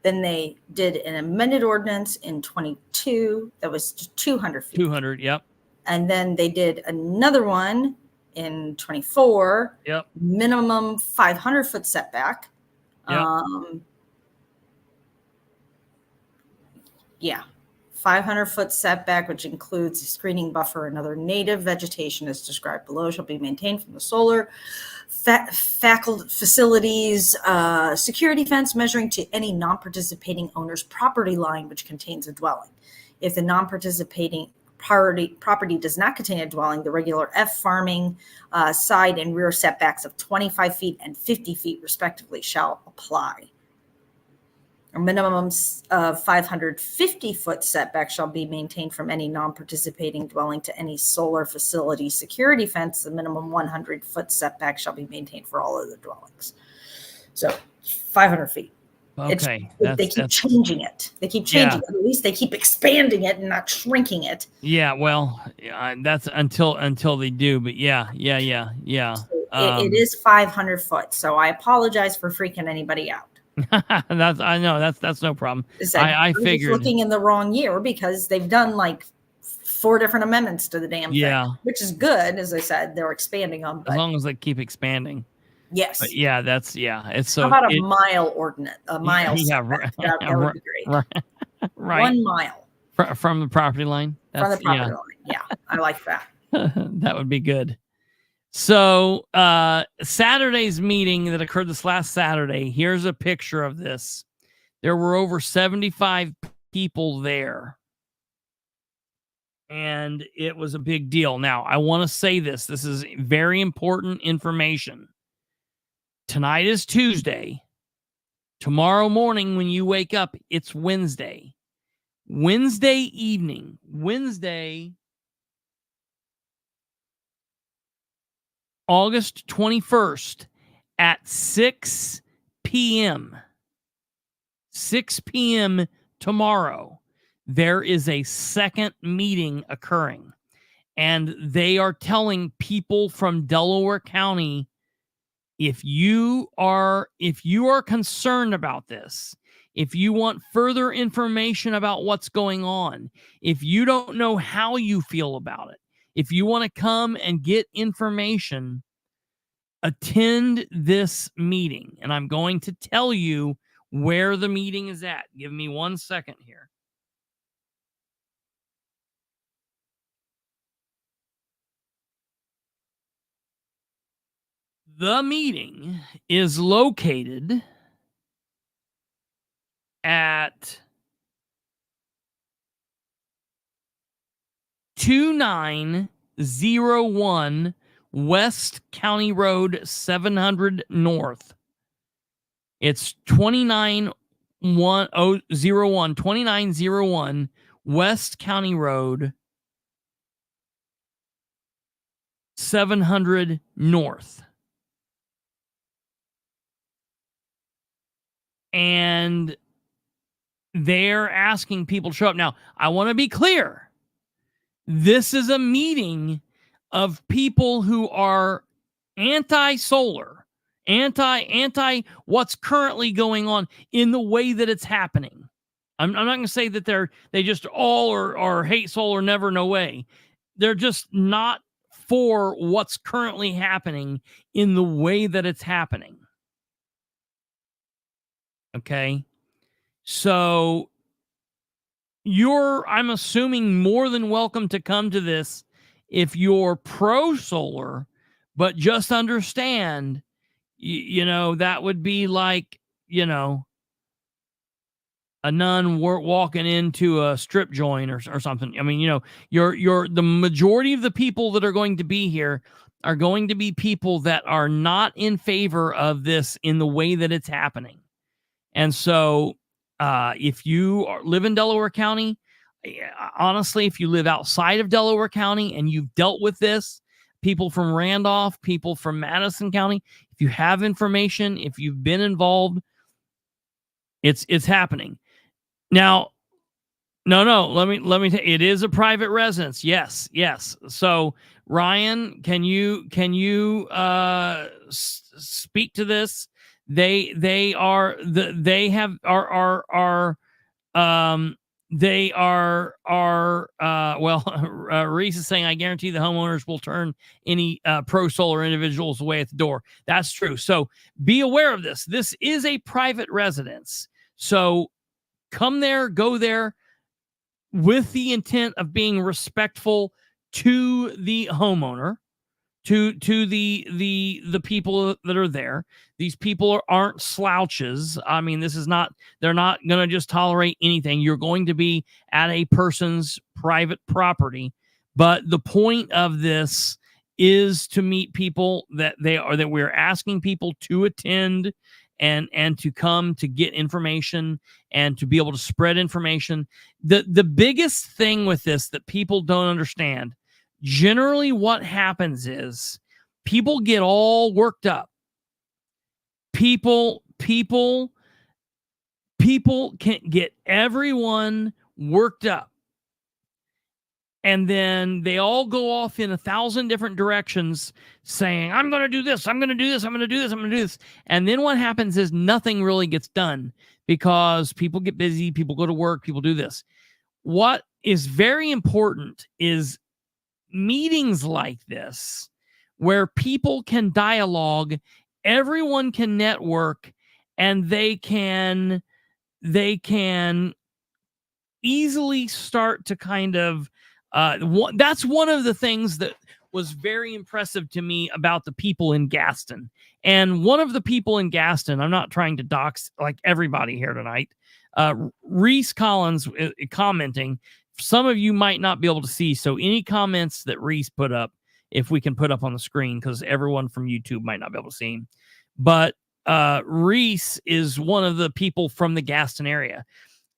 Then they did an amended ordinance in 22 that was 200 feet. 200, yep. And then they did another one in 24. Yep. Minimum 500 foot setback. Yep. 500 foot setback, which includes a screening buffer and other native vegetation as described below, shall be maintained from the solar facilities, security fence measuring to any non-participating owner's property line, which contains a dwelling. If the non-participating property does not contain a dwelling, the regular F farming side and rear setbacks of 25 feet and 50 feet respectively shall apply. A minimum of 550 foot setback shall be maintained from any non-participating dwelling to any solar facility security fence. The minimum 100 foot setback shall be maintained for all other dwellings. So 500 feet. Okay. They keep changing it. They keep changing it. At least they keep expanding it and not shrinking it. Yeah. Well, that's until they do. But yeah. So it is 500 foot. So I apologize for freaking anybody out. I know that's no problem. Is that I I'm just figured. looking in the wrong year because they've done like 4 different amendments to the damn Yeah. thing, which is good. As I said, they're expanding them, As but long as they keep expanding. But yes. yeah, it's How so about a mile ordinance, a mile yeah, setback? That would be great. right. 1 mile From the property line. from the That's property line. Yeah, I like that. that would be good. So Saturday's meeting that occurred this last Saturday, here's a picture of this. There were over 75 people there. And it was a big deal. Now, I want to say this. This is very important information. Tonight is Tuesday. Tomorrow morning, when you wake up, it's Wednesday. Wednesday evening, Wednesday, August 21st at 6 p.m. 6 p.m. tomorrow, there is a second meeting occurring. And they are telling people from Delaware County, if you are concerned about this, if you want further information about what's going on, if you don't know how you feel about it, if you want to come and get information, attend this meeting. And I'm going to tell you where the meeting is at. Give me 1 second here. The meeting is located at 2901 West County Road 700 North. It's 2901 West County Road 700 North. And they're asking people to show up. Now, I want to be clear. This is a meeting of people who are anti-solar, anti what's currently going on in the way that it's happening. I'm not going to say that they just all are hate solar, never, no way. They're just not for what's currently happening in the way that it's happening. Okay. So I'm assuming, more than welcome to come to this if you're pro solar, but just understand, that would be like, a nun walking into a strip joint or something. I mean, you're the majority of the people that are going to be here are going to be people that are not in favor of this in the way that it's happening. And so if you live in Delaware County, honestly, if you live outside of Delaware County and you've dealt with this, people from Randolph, people from Madison County, if you have information, if you've been involved, it's happening. Now, no, let me tell you, it is a private residence. Yes. So, Ryan, can you speak to this? They are Reese is saying, I guarantee the homeowners will turn any pro solar individuals away at the door. That's true. So be aware of this. This is a private residence. So come there, go there with the intent of being respectful to the homeowner, to the people that are there. These people aren't slouches. I mean, they're not going to just tolerate anything. You're going to be at a person's private property. But the point of this is to meet people that we're asking people to attend and to come to get information and to be able to spread information. The biggest thing with this that people don't understand, generally what happens is people get all worked up. People can get everyone worked up. And then they all go off in 1,000 different directions saying, I'm going to do this, I'm going to do this, I'm going to do this, I'm going to do this. And then what happens is nothing really gets done because people get busy, people go to work, people do this. What is very important is meetings like this where people can dialogue, everyone can network, and they can easily start to kind of that's one of the things that was very impressive to me about the people in Gaston. And one of the people in Gaston, I'm not trying to dox like everybody here tonight, Reese Collins commenting. Some of you might not be able to see, so any comments that Reese put up, if we can put up on the screen, because everyone from YouTube might not be able to see him. But Reese is one of the people from the Gaston area.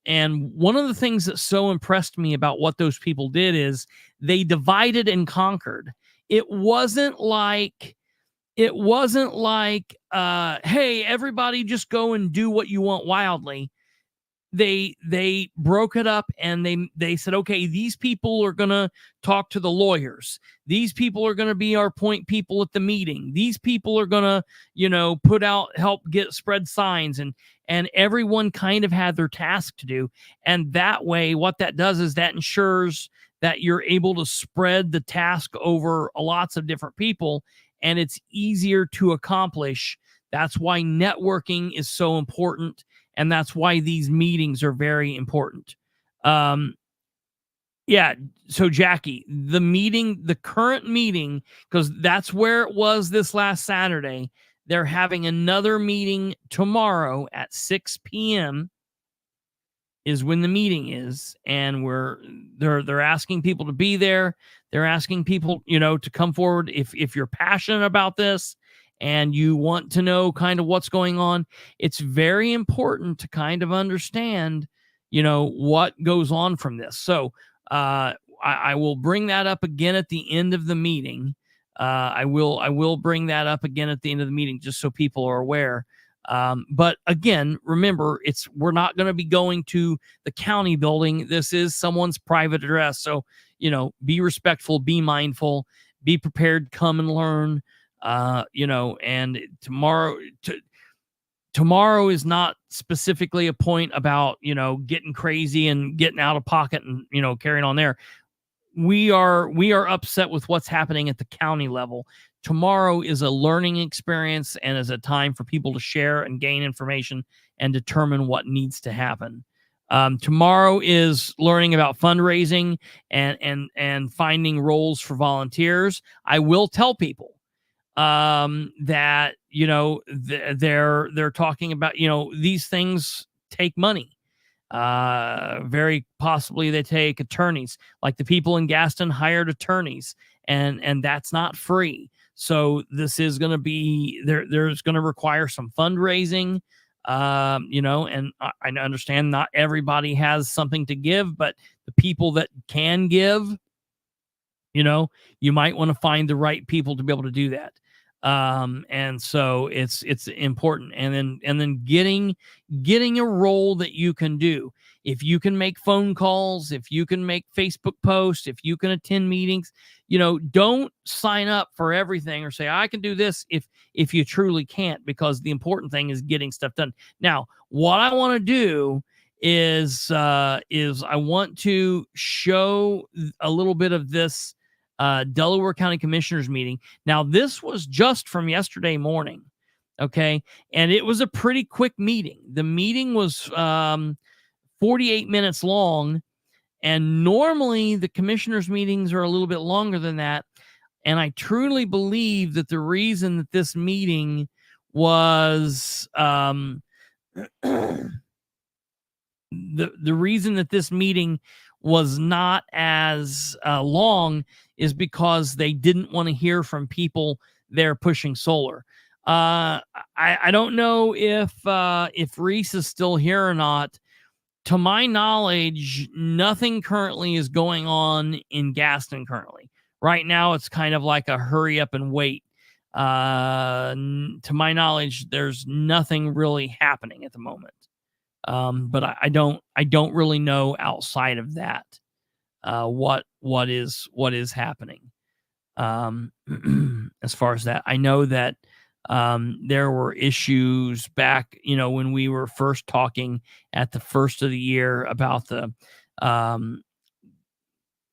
And one of the things that so impressed me about what those people did is they divided and conquered. It wasn't like, hey, everybody just go and do what you want wildly. They broke it up and they said, okay, these people are going to talk to the lawyers. These people are going to be our point people at the meeting. These people are going to, put out, help spread signs, and everyone kind of had their task to do. And that way, what that does is that ensures that you're able to spread the task over lots of different people, and it's easier to accomplish. That's why networking is so important. And that's why these meetings are very important. Yeah. So Jackie, the current meeting, because that's where it was this last Saturday. They're having another meeting tomorrow at 6 p.m. is when the meeting is. And they're asking people to be there. They're asking people, to come forward. If you're passionate about this, and you want to know kind of what's going on, it's very important to kind of understand, what goes on from this. So I will bring that up again at the end of the meeting. I will bring that up again at the end of the meeting just so people are aware. But again, remember, we're not going to be going to the county building. This is someone's private address. So, be respectful, be mindful, be prepared, come and learn. And tomorrow is not specifically a point about, getting crazy and getting out of pocket and, carrying on there. We are upset with what's happening at the county level. Tomorrow is a learning experience and is a time for people to share and gain information and determine what needs to happen. Tomorrow is learning about fundraising and finding roles for volunteers. I will tell people that they're talking about these things take money. Very possibly they take attorneys, like the people in Gaston hired attorneys, and that's not free. So this is going to be there's going to require some fundraising. And I understand not everybody has something to give, but the people that can give, you might want to find the right people to be able to do that. And so it's important. And then getting a role that you can do. If you can make phone calls, if you can make Facebook posts, if you can attend meetings, don't sign up for everything or say, I can do this if you truly can't, because the important thing is getting stuff done. Now, what I want to do is I want to show a little bit of this Delaware County Commissioners meeting. Now, this was just from yesterday morning, okay? And it was a pretty quick meeting. The meeting was 48 minutes long, and normally the commissioners' meetings are a little bit longer than that. And I truly believe that the reason that this meeting was the reason that this meeting was not as long is because they didn't want to hear from people there pushing solar. I don't know if Reese is still here or not. To my knowledge, nothing currently is going on in Gaston currently. Right now, it's kind of like a hurry up and wait. To my knowledge, there's nothing really happening at the moment. But I don't really know outside of that. what is happening. As far as that, I know that there were issues back, when we were first talking at the first of the year about the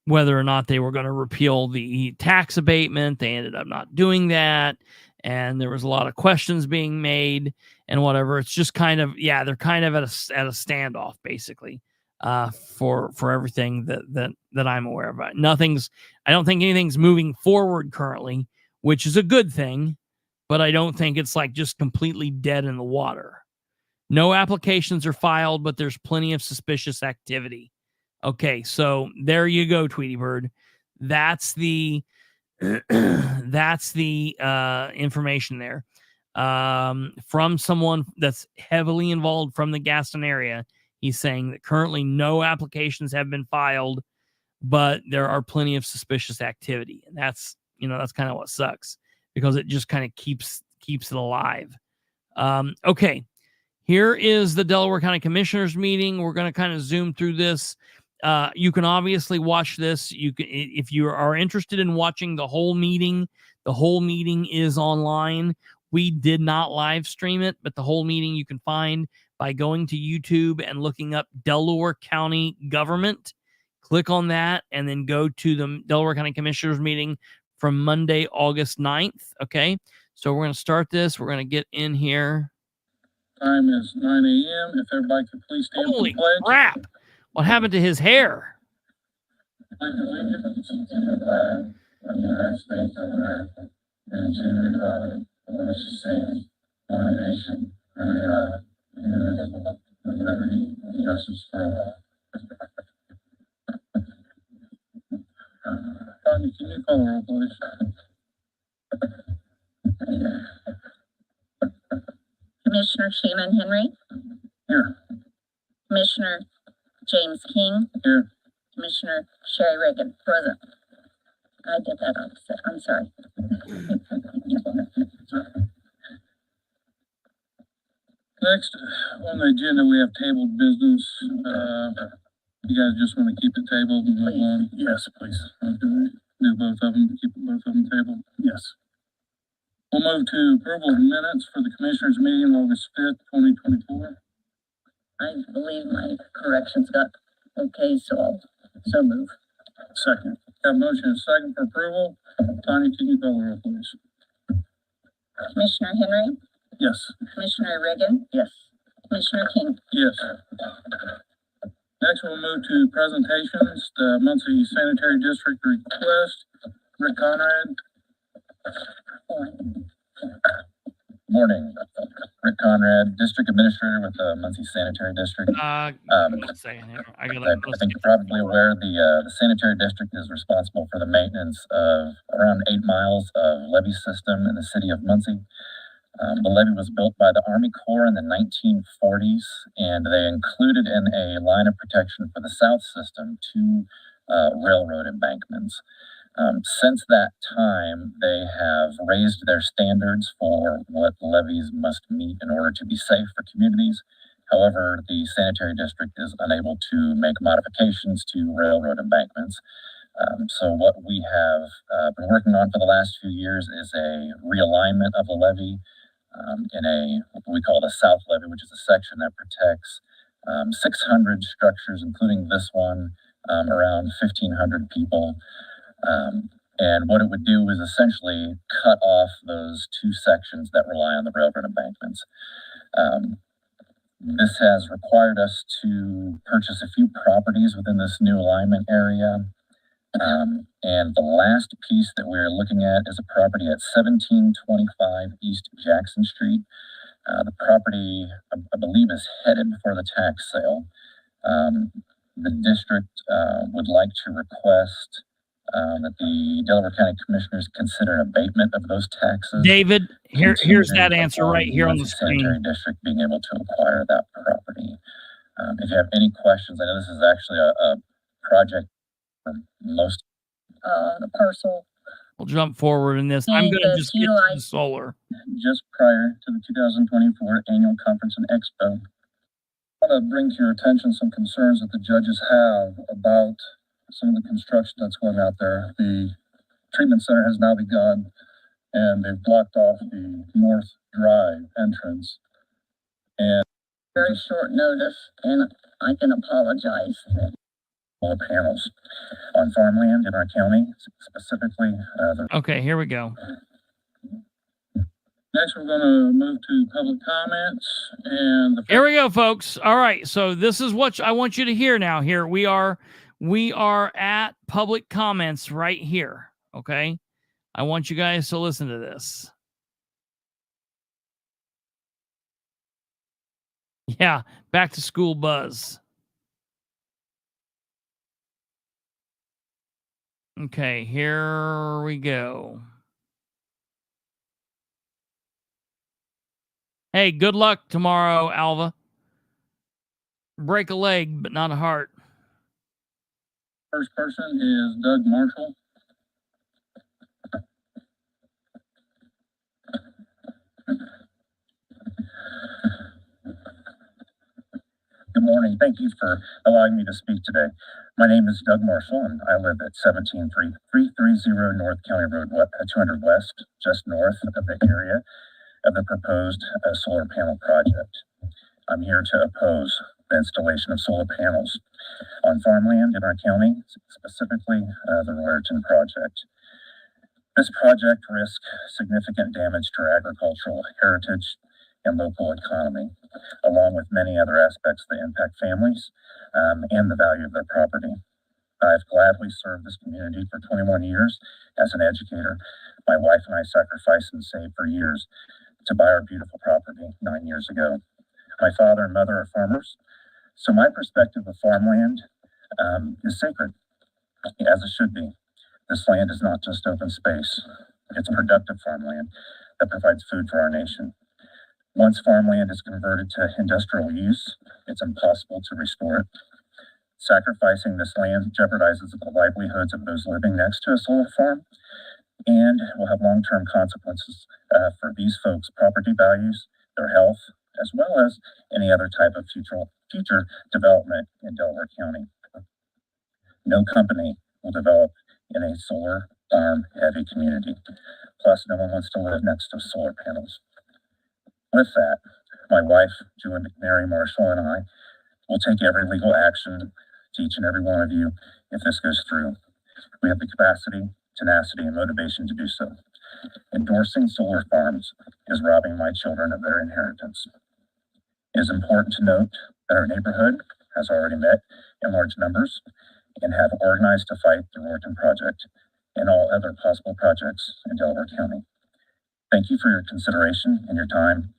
whether or not they were going to repeal the tax abatement. They ended up not doing that, and there was a lot of questions being made and whatever. It's just kind of, they're kind of at a standoff basically, for everything that I'm aware of. I don't think anything's moving forward currently, which is a good thing, but I don't think it's like just completely dead in the water. No applications are filed, but there's plenty of suspicious activity. Okay, so there you go, Tweety Bird. That's the information there, from someone that's heavily involved from the Gaston area. He's saying that currently no applications have been filed, but there are plenty of suspicious activity, and that's kind of what sucks, because it just kind of keeps it alive. Okay, here is the Delaware County Commissioners meeting. We're going to kind of zoom through this. You can obviously watch this. You can, if you are interested in watching the whole meeting is online. We did not live stream it, but the whole meeting you can find by going to YouTube and looking up Delaware County Government. Click on that and then go to the Delaware County Commissioners meeting from Monday, August 9th. Okay, so we're going to start this. We're going to get in here. Time is 9 a.m. If everybody could please stand for Holy the pledge. crap! What happened to his hair? Pledge allegiance to the flag of the United States of America and to the republic for which it stands, one nation, under God, indivisible, with liberty and justice for all. Tony, can you call the roll, please? Commissioner Shannon Henry, Here. Commissioner James King, Here. Commissioner Sherry Reagan, present. I did that opposite. I'm sorry. Next on the agenda, we have tabled business. You guys just want to keep it tabled and move on? Yes, please. Okay. Do both of them, keep both of them tabled? Yes. We'll move to approval of minutes for the Commissioners meeting August 5th, 2024. I believe my corrections got okay, so I'll so move. Second. Have a motion and a second for approval. Tony, can you call the roll, please? Commissioner Henry, Yes. Commissioner Reagan, Yes. Commissioner King. Yes. Next, we'll move to presentations. The Muncie Sanitary District request. Rick Conrad. Morning, Rick Conrad, District Administrator with the Muncie Sanitary District. One second here. I think you're probably aware the Sanitary District is responsible for the maintenance of around 8 miles of levee system in the city of Muncie. The levee was built by the Army Corps in the 1940s, and they included in a line of protection for the south system 2 railroad embankments. Since that time, they have raised their standards for what levees must meet in order to be safe for communities. However, the sanitary district is unable to make modifications to railroad embankments. So what we have been working on for the last few years is a realignment of the levee in what we call the South Levee, which is a section that protects 600 structures, including this one, around 1,500 people. And what it would do is essentially cut off those 2 sections that rely on the railroad embankments. This has required us to purchase a few properties within this new alignment area. And the last piece that we're looking at is a property at 1725 East Jackson Street. The property, I believe, is headed for the tax sale. The district would like to request that the Delaware County Commissioners consider an abatement of those taxes. David, here's that answer right here on the screen. Sanitary district being able to acquire that property. If you have any questions, I know this is actually a project for most. The parcel. We'll jump forward in this. I'm going to just get to the solar. Just prior to the 2024 Annual Conference and Expo, I want to bring to your attention some concerns that the judges have about some of the construction that's going out there. The treatment center has now begun, and they've blocked off the North Drive entrance. And Very short notice, and I can apologize. Solar panels on farmland in our county, specifically Okay, here we go. next, we're going to move to public comments, and the Here we go, folks. All right, so this is what I want you to hear now. Here we are at public comments right here. Okay, I want you guys to listen to this. Yeah, back to school buzz. Okay, here we go. Hey, good luck tomorrow, Alva. Break a leg, but not a heart. first person is Doug Marshall. Good morning. Thank you for allowing me to speak today. My name is Doug Marshall, and I live at 17330 North County Road 200 West, just north of the area of the proposed solar panel project. I'm here to oppose the installation of solar panels on farmland in our county, specifically the Royerton project. This project risks significant damage to our agricultural heritage and local economy, along with many other aspects that impact families and the value of their property. I've gladly served this community for 21 years as an educator. My wife and I sacrificed and saved for years to buy our beautiful property 9 years ago. My father and mother are farmers, so my perspective of farmland is sacred, as it should be. This land is not just open space, it's productive farmland that provides food for our nation. Once farmland is converted to industrial use, it's impossible to restore it. Sacrificing this land jeopardizes the livelihoods of those living next to a solar farm and will have long-term consequences for these folks' property values, their health, as well as any other type of future development in Delaware County. No company will develop in a solar farm heavy community. Plus, no one wants to live next to solar panels. With that, my wife, Julie McNary Marshall, and I will take every legal action to each and every one of you if this goes through. We have the capacity, tenacity, and motivation to do so. Endorsing solar farms is robbing my children of their inheritance. It is important to note that our neighborhood has already met in large numbers and have organized to fight the Royerton project and all other possible projects in Delaware County. Thank you for your consideration and your time.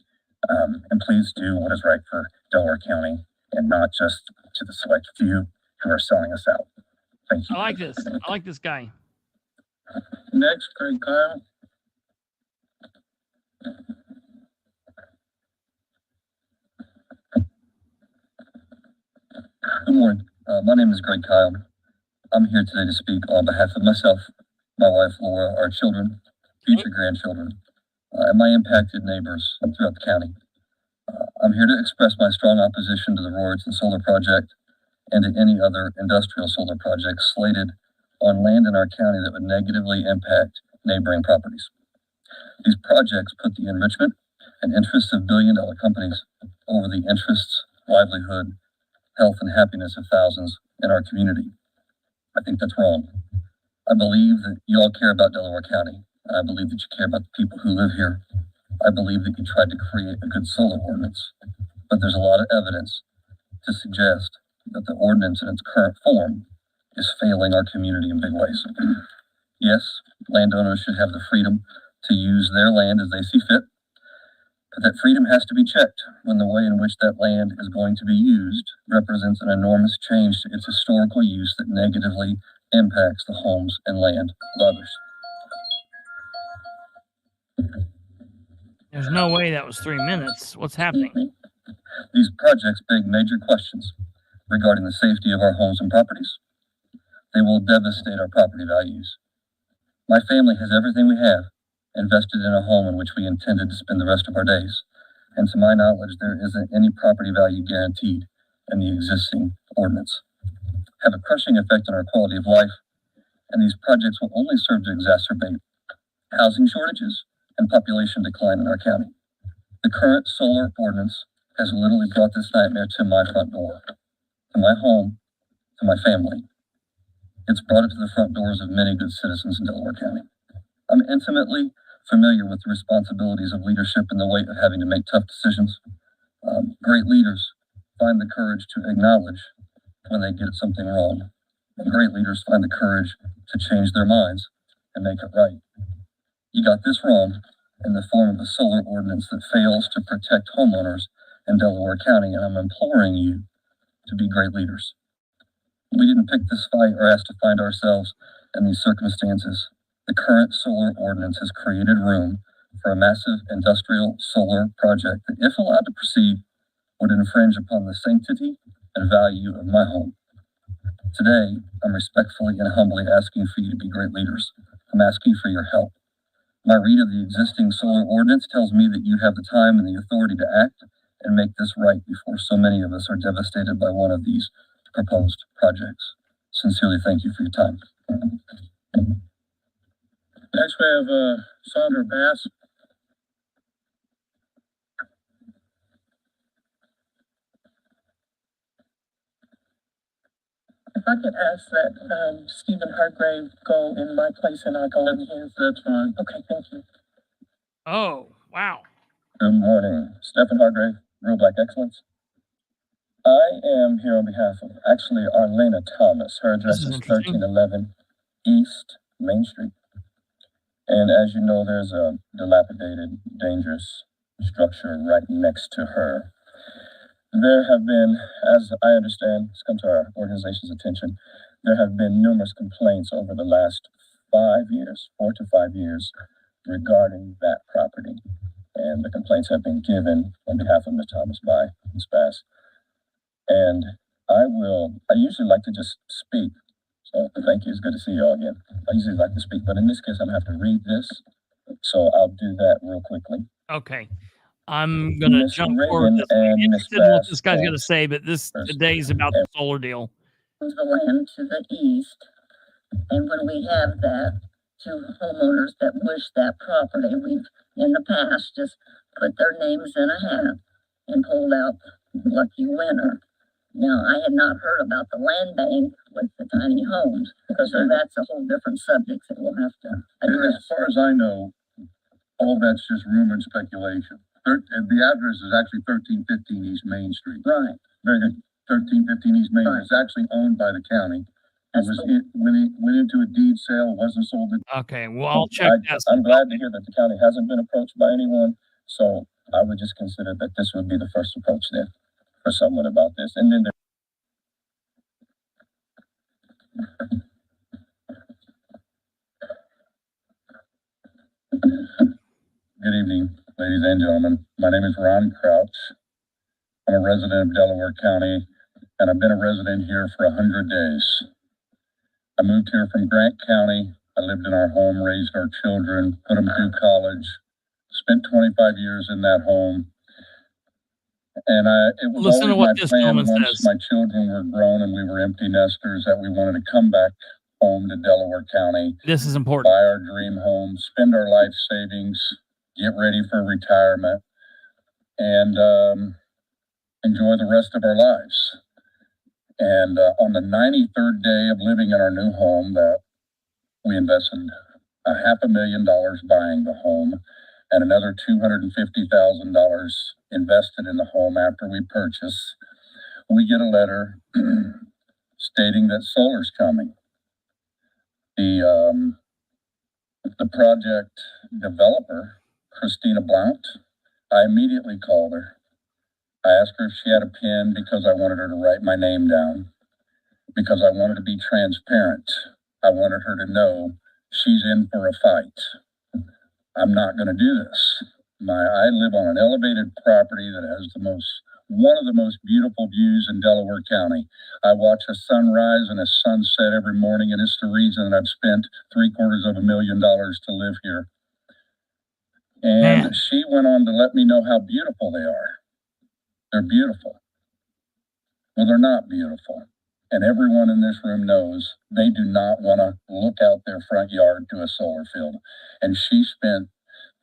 And please do what is right for Delaware County and not just to the select few who are selling us out. Thank you. I like this. I like this guy. Next, Greg Kyle. Good morning. My name is Greg Kyle. I'm here today to speak on behalf of myself, my wife Laura, our children, future grandchildren, and my impacted neighbors throughout the county. I'm here to express my strong opposition to the Royerton solar project and to any other industrial solar projects slated on land in our county that would negatively impact neighboring properties. These projects put the enrichment and interests of billion-dollar companies over the interests, livelihood, health, and happiness of thousands in our community. I think that's wrong. I believe that you all care about Delaware County. I believe that you care about the people who live here. I believe that you tried to create a good solar ordinance, but there's a lot of evidence to suggest that the ordinance in its current form is failing our community in big ways. Yes, landowners should have the freedom to use their land as they see fit, but that freedom has to be checked when the way in which that land is going to be used represents an enormous change to its historical use that negatively impacts the homes and land of others. There's no way that was 3 minutes. What's happening? These projects beg major questions regarding the safety of our homes and properties. They will devastate our property values. My family has everything we have invested in a home in which we intended to spend the rest of our days. And to my knowledge, there isn't any property value guaranteed in the existing ordinance. have a crushing effect on our quality of life, and these projects will only serve to exacerbate housing shortages and population decline in our county. The current solar ordinance has literally brought this nightmare to my front door, to my home, to my family. It's brought it to the front doors of many good citizens in Delaware County. I'm intimately familiar with the responsibilities of leadership and the weight of having to make tough decisions. Great leaders find the courage to acknowledge when they get something wrong. And great leaders find the courage to change their minds and make it right. You got this wrong in the form of a solar ordinance that fails to protect homeowners in Delaware County, and I'm imploring you to be great leaders. We didn't pick this fight or ask to find ourselves in these circumstances. The current solar ordinance has created room for a massive industrial solar project that, if allowed to proceed, would infringe upon the sanctity and value of my home. Today, I'm respectfully and humbly asking for you to be great leaders. I'm asking for your help. My read of the existing solar ordinance tells me that you have the time and the authority to act and make this right before so many of us are devastated by one of these proposed projects. Sincerely, thank you for your time. Next we have Sandra Bass. If I could ask that Stephen Hargrave go in my place and I go in his. That's fine. Okay, thank you. Oh, wow. Good morning, Stephen Hargrave, Real Black Excellence. I am here on behalf of actually Arlena Thomas. Her address This is is interesting. 1311 East Main Street. And as you know, there's a dilapidated, dangerous structure right next to her. There have been, as I understand, it's come to our organization's attention, there have been numerous complaints over the last 4 to 5 years, regarding that property. And the complaints have been given on behalf of Ms. Thomas by Ms. Bass. And I usually like to just speak. So thank you, it's good to see you all again. I usually like to speak, but in this case, I'm gonna have to read this. So I'll do that real quickly. Okay. I'm going to Ms. jump Reagan forward. This and I'm Ms. interested in what Bass this guy's going to both say, but this today is about the solar deal. The land to the east, and when we have that, to homeowners that wish that property, we've in the past just put their names in a hat and pulled out the lucky winner. Now, I had not heard about the land bank with the tiny homes, so that's a whole different subject that we'll have to address. As far as I know, all that's just rumor and speculation. The address is actually 1315 East Main Street. Right. Very good. 1315 East Main. Right. It's actually owned by the county. That's When it went into a deed sale, it wasn't sold. Okay. Well, I'll check that. I'm glad to hear that the county hasn't been approached by anyone. So I would just consider that this would be the first approach then for someone about this. And then Good evening, ladies and gentlemen. My name is Ron Crouch. I'm a resident of Delaware County, and I've been a resident here for 100 days. I moved here from Grant County. I lived in our home, raised our children, put them through college, spent 25 years in that home. And it was Listen to always what my this plan gentleman once says. my children were grown and we were empty nesters that we wanted to come back home to Delaware County, This is important. buy our dream home, spend our life savings, get ready for retirement, and enjoy the rest of our lives. And on the 93rd day of living in our new home, that we invested $500,000 buying the home, and another $250,000 invested in the home after we purchase. We get a letter stating that solar's coming. The project developer, Christina Blount, I immediately called her. I asked her if she had a pen because I wanted her to write my name down, because I wanted to be transparent. I wanted her to know she's in for a fight. I'm not going to do this. I live on an elevated property that has one of the most beautiful views in Delaware County. I watch a sunrise and a sunset every morning, and it's the reason that I've spent $750,000 to live here. And she went on to let me know how beautiful they are. They're beautiful. Well, they're not beautiful. and everyone in this room knows they do not want to look out their front yard to a solar field. And she spent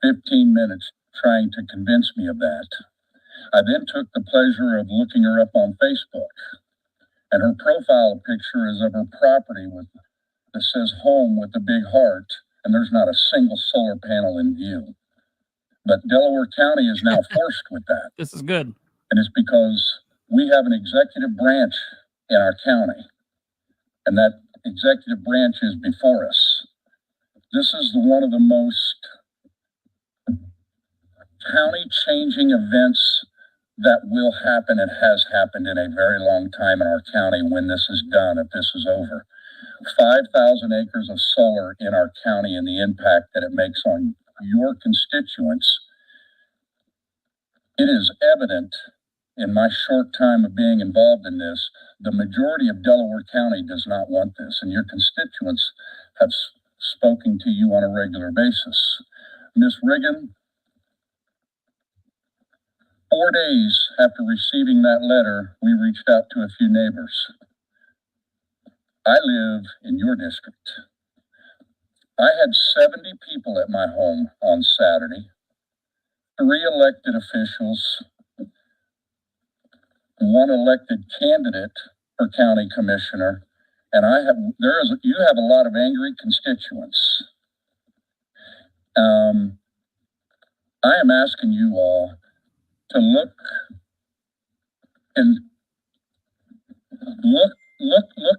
15 minutes trying to convince me of that. I then took the pleasure of looking her up on Facebook, and her profile picture is of her property that says home with a big heart, and there's not a single solar panel in view. But Delaware County is now forced with that. This is good. And it's because we have an executive branch in our county, and that executive branch is before us. This is one of the most county-changing events that will happen and has happened in a very long time in our county when this is done, if this is over. 5,000 acres of solar in our county and the impact that it makes on your constituents. It is evident in my short time of being involved in this, the majority of Delaware County does not want this, and your constituents have spoken to you on a regular basis. Ms. Riggin, 4 days after receiving that letter, we reached out to a few neighbors. I live in your district. I had 70 people at my home on Saturday, 3 elected officials, 1 elected candidate for county commissioner, and you have a lot of angry constituents. I am asking you all to look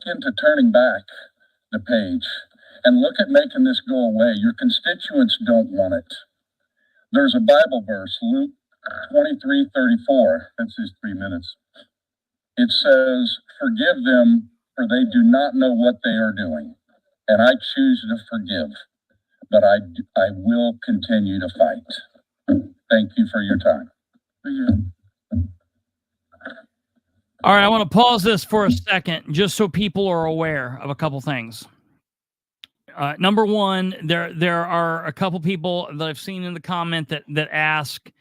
into turning back the page and look at making this go away. Your constituents don't want it. There's a Bible verse, Luke 23:34. That's his 3 minutes. It says, "Forgive them, for they do not know what they are doing." And I choose to forgive, but I will continue to fight. Thank you for your time. All right, I want to pause this for a second, just so people are aware of a couple things. Number one, there are a couple people that I've seen in the comment that ask,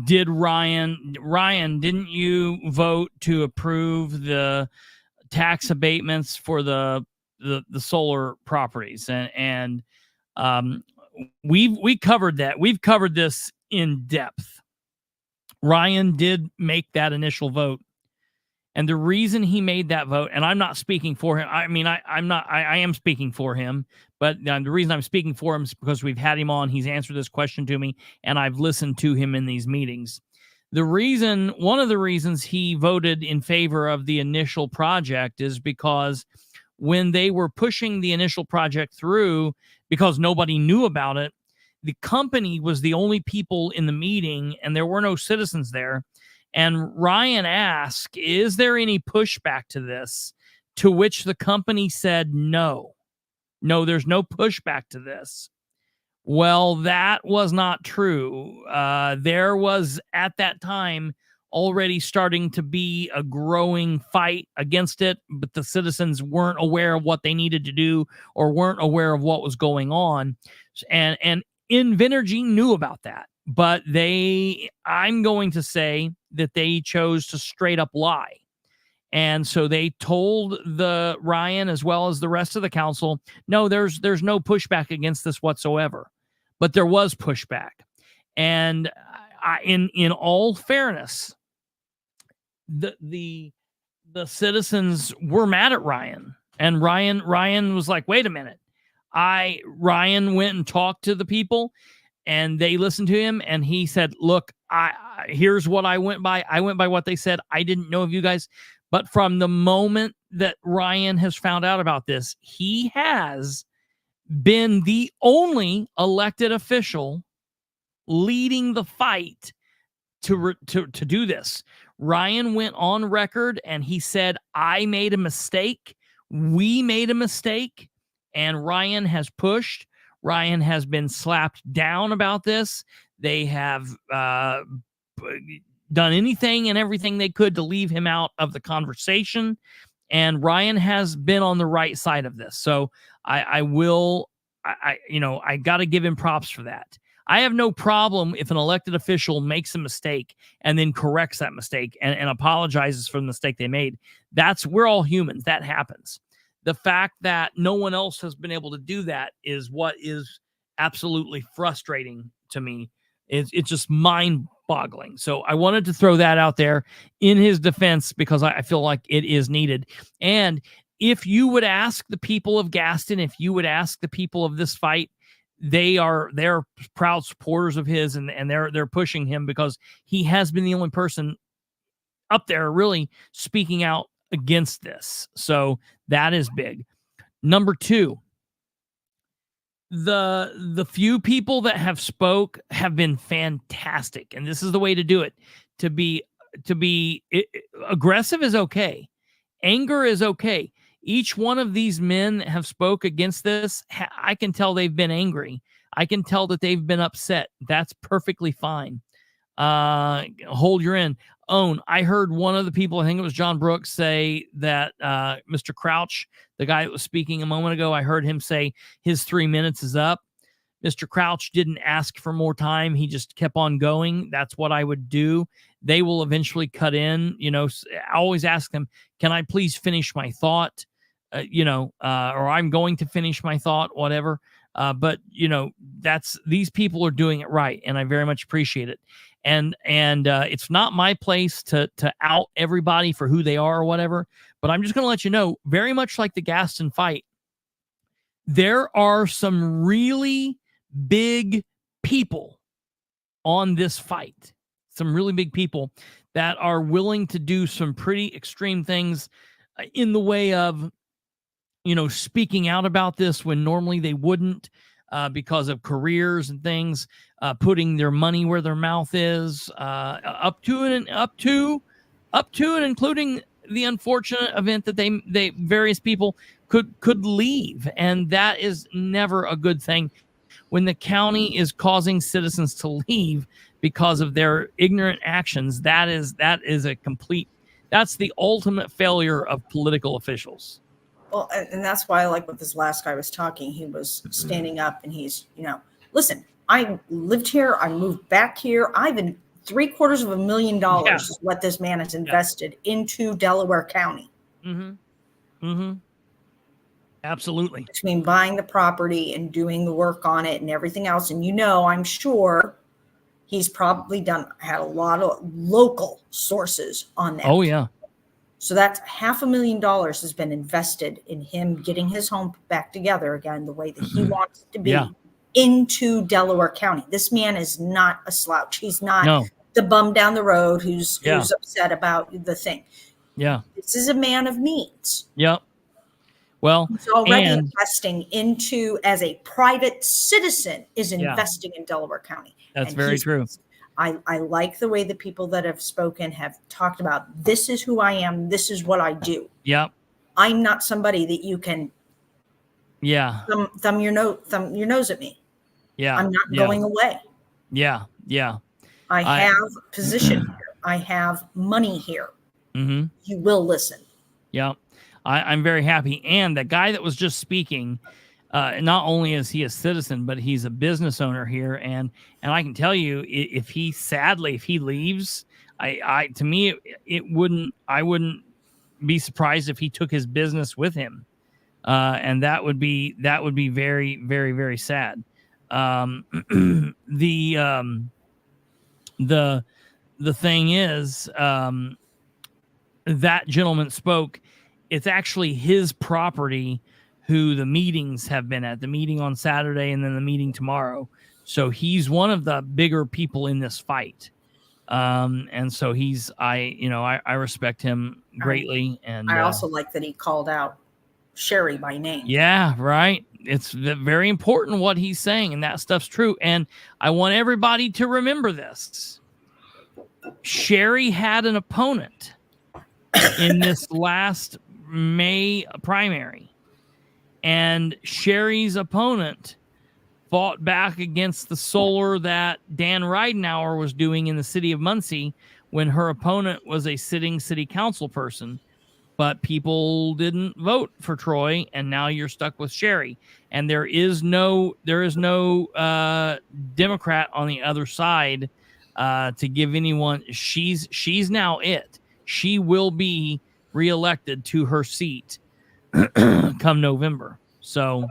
did Ryan, didn't you vote to approve the tax abatements for the solar properties? And we covered that. We've covered this in depth. Ryan did make that initial vote. And the reason he made that vote, and I'm not speaking for him. I mean, I am speaking for him, but the reason I'm speaking for him is because we've had him on. He's answered this question to me, and I've listened to him in these meetings. One of the reasons he voted in favor of the initial project is because when they were pushing the initial project through, because nobody knew about it, the company was the only people in the meeting, and there were no citizens there. And Ryan asked, is there any pushback to this? To which the company said, no, there's no pushback to this. Well, that was not true. There was at that time already starting to be a growing fight against it, but the citizens weren't aware of what they needed to do or weren't aware of what was going on. And Invenergy knew about that, but I'm going to say that they chose to straight up lie. And so they told the Ryan as well as the rest of the council, no, there's no pushback against this whatsoever. But there was pushback. And in all fairness, the citizens were mad at Ryan. And Ryan was like, wait a minute. Ryan went and talked to the people, and they listened to him, and he said, look, here's what I went by. I went by what they said. I didn't know of you guys. But from the moment that Ryan has found out about this, he has been the only elected official leading the fight to do this. Ryan went on record and he said, I made a mistake. We made a mistake. And Ryan has pushed. Ryan has been slapped down about this. They have done anything and everything they could to leave him out of the conversation. And Ryan has been on the right side of this. So I got to give him props for that. I have no problem if an elected official makes a mistake and then corrects that mistake and apologizes for the mistake they made. We're all humans. That happens. The fact that no one else has been able to do that is what is absolutely frustrating to me. It's just mind-boggling. So I wanted to throw that out there in his defense because I feel like it is needed. And if you would ask the people of Gaston, if you would ask the people of this fight, they're proud supporters of his, and they're pushing him because he has been the only person up there really speaking out against this. So that is big. Number two, the few people that have spoke have been fantastic, and this is the way to do it. To be aggressive is okay. Anger is okay. Each one of these men that have spoke against this, I can tell they've been angry. I can tell that they've been upset. That's perfectly fine. Hold your end. I heard one of the people, I think it was John Brooks, say that Mr. Crouch, the guy that was speaking a moment ago, I heard him say his 3 minutes is up. Mr. Crouch didn't ask for more time. He just kept on going. That's what I would do. They will eventually cut in. I always ask them, can I please finish my thought? Or I'm going to finish my thought, whatever. But these people are doing it right, and I very much appreciate it. And it's not my place to out everybody for who they are or whatever, but I'm just going to let you know, very much like the Gaston fight, there are some really big people on this fight, some really big people that are willing to do some pretty extreme things in the way of, speaking out about this when normally they wouldn't, because of careers and things, putting their money where their mouth is, up to and including the unfortunate event that they various people could leave, and that is never a good thing. When the county is causing citizens to leave because of their ignorant actions, that's the ultimate failure of political officials. Well, and that's why I like what this last guy was talking. He was standing up and he's, listen, I lived here. I moved back here. I've been $750,000 is what this man has invested into Delaware County. Mm-hmm. Mm-hmm. Absolutely. Between buying the property and doing the work on it and everything else. And, I'm sure he's probably had a lot of local sources on that. Oh, yeah. So that's $500,000 has been invested in him getting his home back together again, the way that he wants it to be into Delaware County. This man is not a slouch. He's not the bum down the road who's upset about the thing. Yeah. This is a man of means. Yep. Well, he's already investing into, as a private citizen, is investing in Delaware County. That's very true. I like the way the people that have spoken have talked about, this is who I am. This is what I do. Yep. I'm not somebody that you can thumb your nose at me. Yeah. I'm not going away. Yeah. Yeah. I have position here. I have money here. Mm-hmm. You will listen. Yeah. I'm very happy. And the guy that was just speaking, not only is he a citizen, but he's a business owner here. And I can tell you, if he leaves, I wouldn't be surprised if he took his business with him. And that would be very, very, very sad. The thing is, that gentleman spoke. It's actually his property who the meetings have been at, the meeting on Saturday and then the meeting tomorrow. So he's one of the bigger people in this fight. And so I respect him greatly. And I also like that he called out Sherry by name. Yeah, right. It's very important what he's saying, and that stuff's true. And I want everybody to remember this. Sherry had an opponent in this last May primary, and Sherry's opponent fought back against the solar that Dan Ridenauer was doing in the city of Muncie when her opponent was a sitting city council person. but people didn't vote for Troy, and now you're stuck with Sherry. And there is no Democrat on the other side to give anyone. She's now it. She will be reelected to her seat come November. So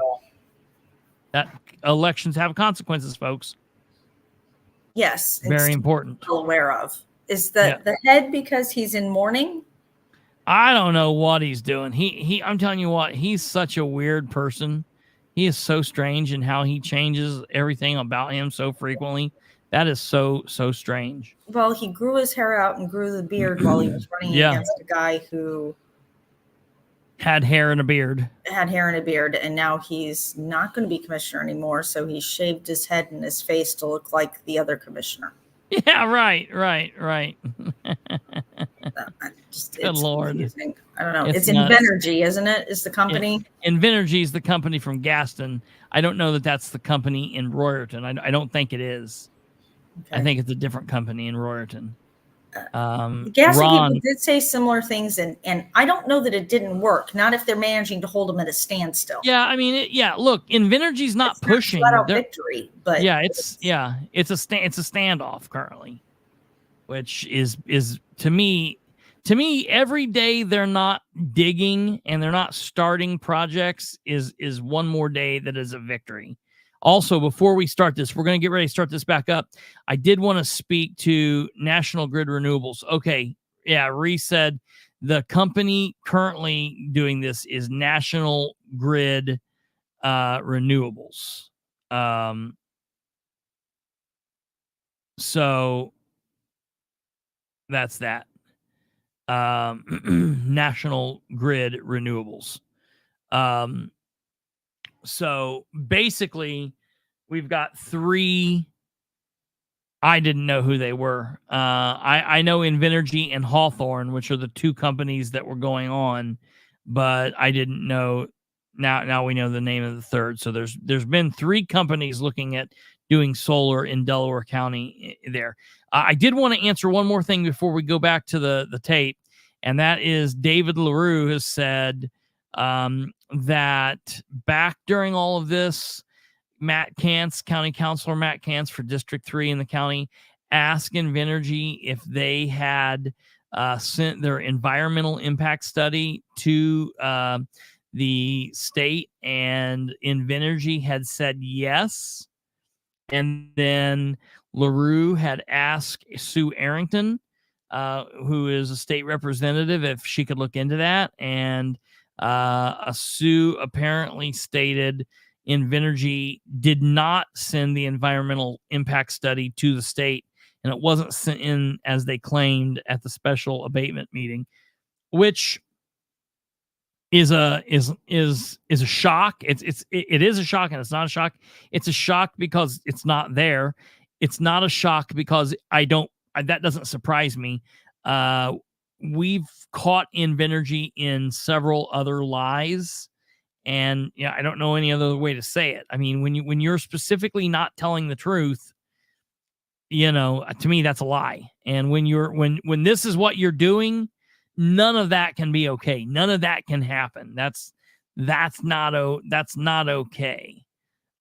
that elections have consequences, folks. Yes. Very important. Aware of. Is the head because he's in mourning? I don't know what he's doing. I'm telling you what, he's such a weird person. He is so strange in how he changes everything about him so frequently. That is so strange. Well, he grew his hair out and grew the beard while he was running against a guy who had hair and a beard. And now he's not going to be commissioner anymore, so he shaved his head and his face to look like the other commissioner. Yeah, right. Good Lord. Confusing. I don't know. It's Invenergy, isn't it? Is the company? Invenergy is the company from Gaston. I don't know that that's the company in Royerton. I don't think it is. Okay. I think it's a different company in Royerton. Gaston people did say similar things, and I don't know that it didn't work. Not if they're managing to hold them at a standstill. Yeah, I mean, look, Invenergy's not pushing. Not flat out victory, but it's a standoff currently, which is to me every day they're not digging and they're not starting projects is one more day that is a victory. Also, before we start this, we're going to get ready to start this back up. I did want to speak to National Grid Renewables. Okay, yeah, Reese said the company currently doing this is National Grid Renewables. So that's that. National Grid Renewables. So basically, we've got three. I didn't know who they were. I know Invenergy and Hawthorne, which are the two companies that were going on, but I didn't know. Now we know the name of the third. So there's been three companies looking at doing solar in Delaware County there. I did want to answer one more thing before we go back to the tape, and that is David LaRue has said that back during all of this, Matt Kantz, County Councilor Matt Kantz for District 3 in the county, asked Invenergy if they had sent their environmental impact study to the state, and Invenergy had said yes. And then LaRue had asked Sue Arrington, who is a state representative, if she could look into that. And Sue apparently stated Invenergy did not send the environmental impact study to the state, and it wasn't sent in as they claimed at the special abatement meeting, which is a shock. It is a shock, and it's not a shock. It's a shock because it's not there. It's not a shock because that doesn't surprise me. We've caught Invenergy in several other lies, and I don't know any other way to say it. I mean, when you're specifically not telling the truth, to me that's a lie. And when this is what you're doing, none of that can be okay. None of that can happen. That's not okay.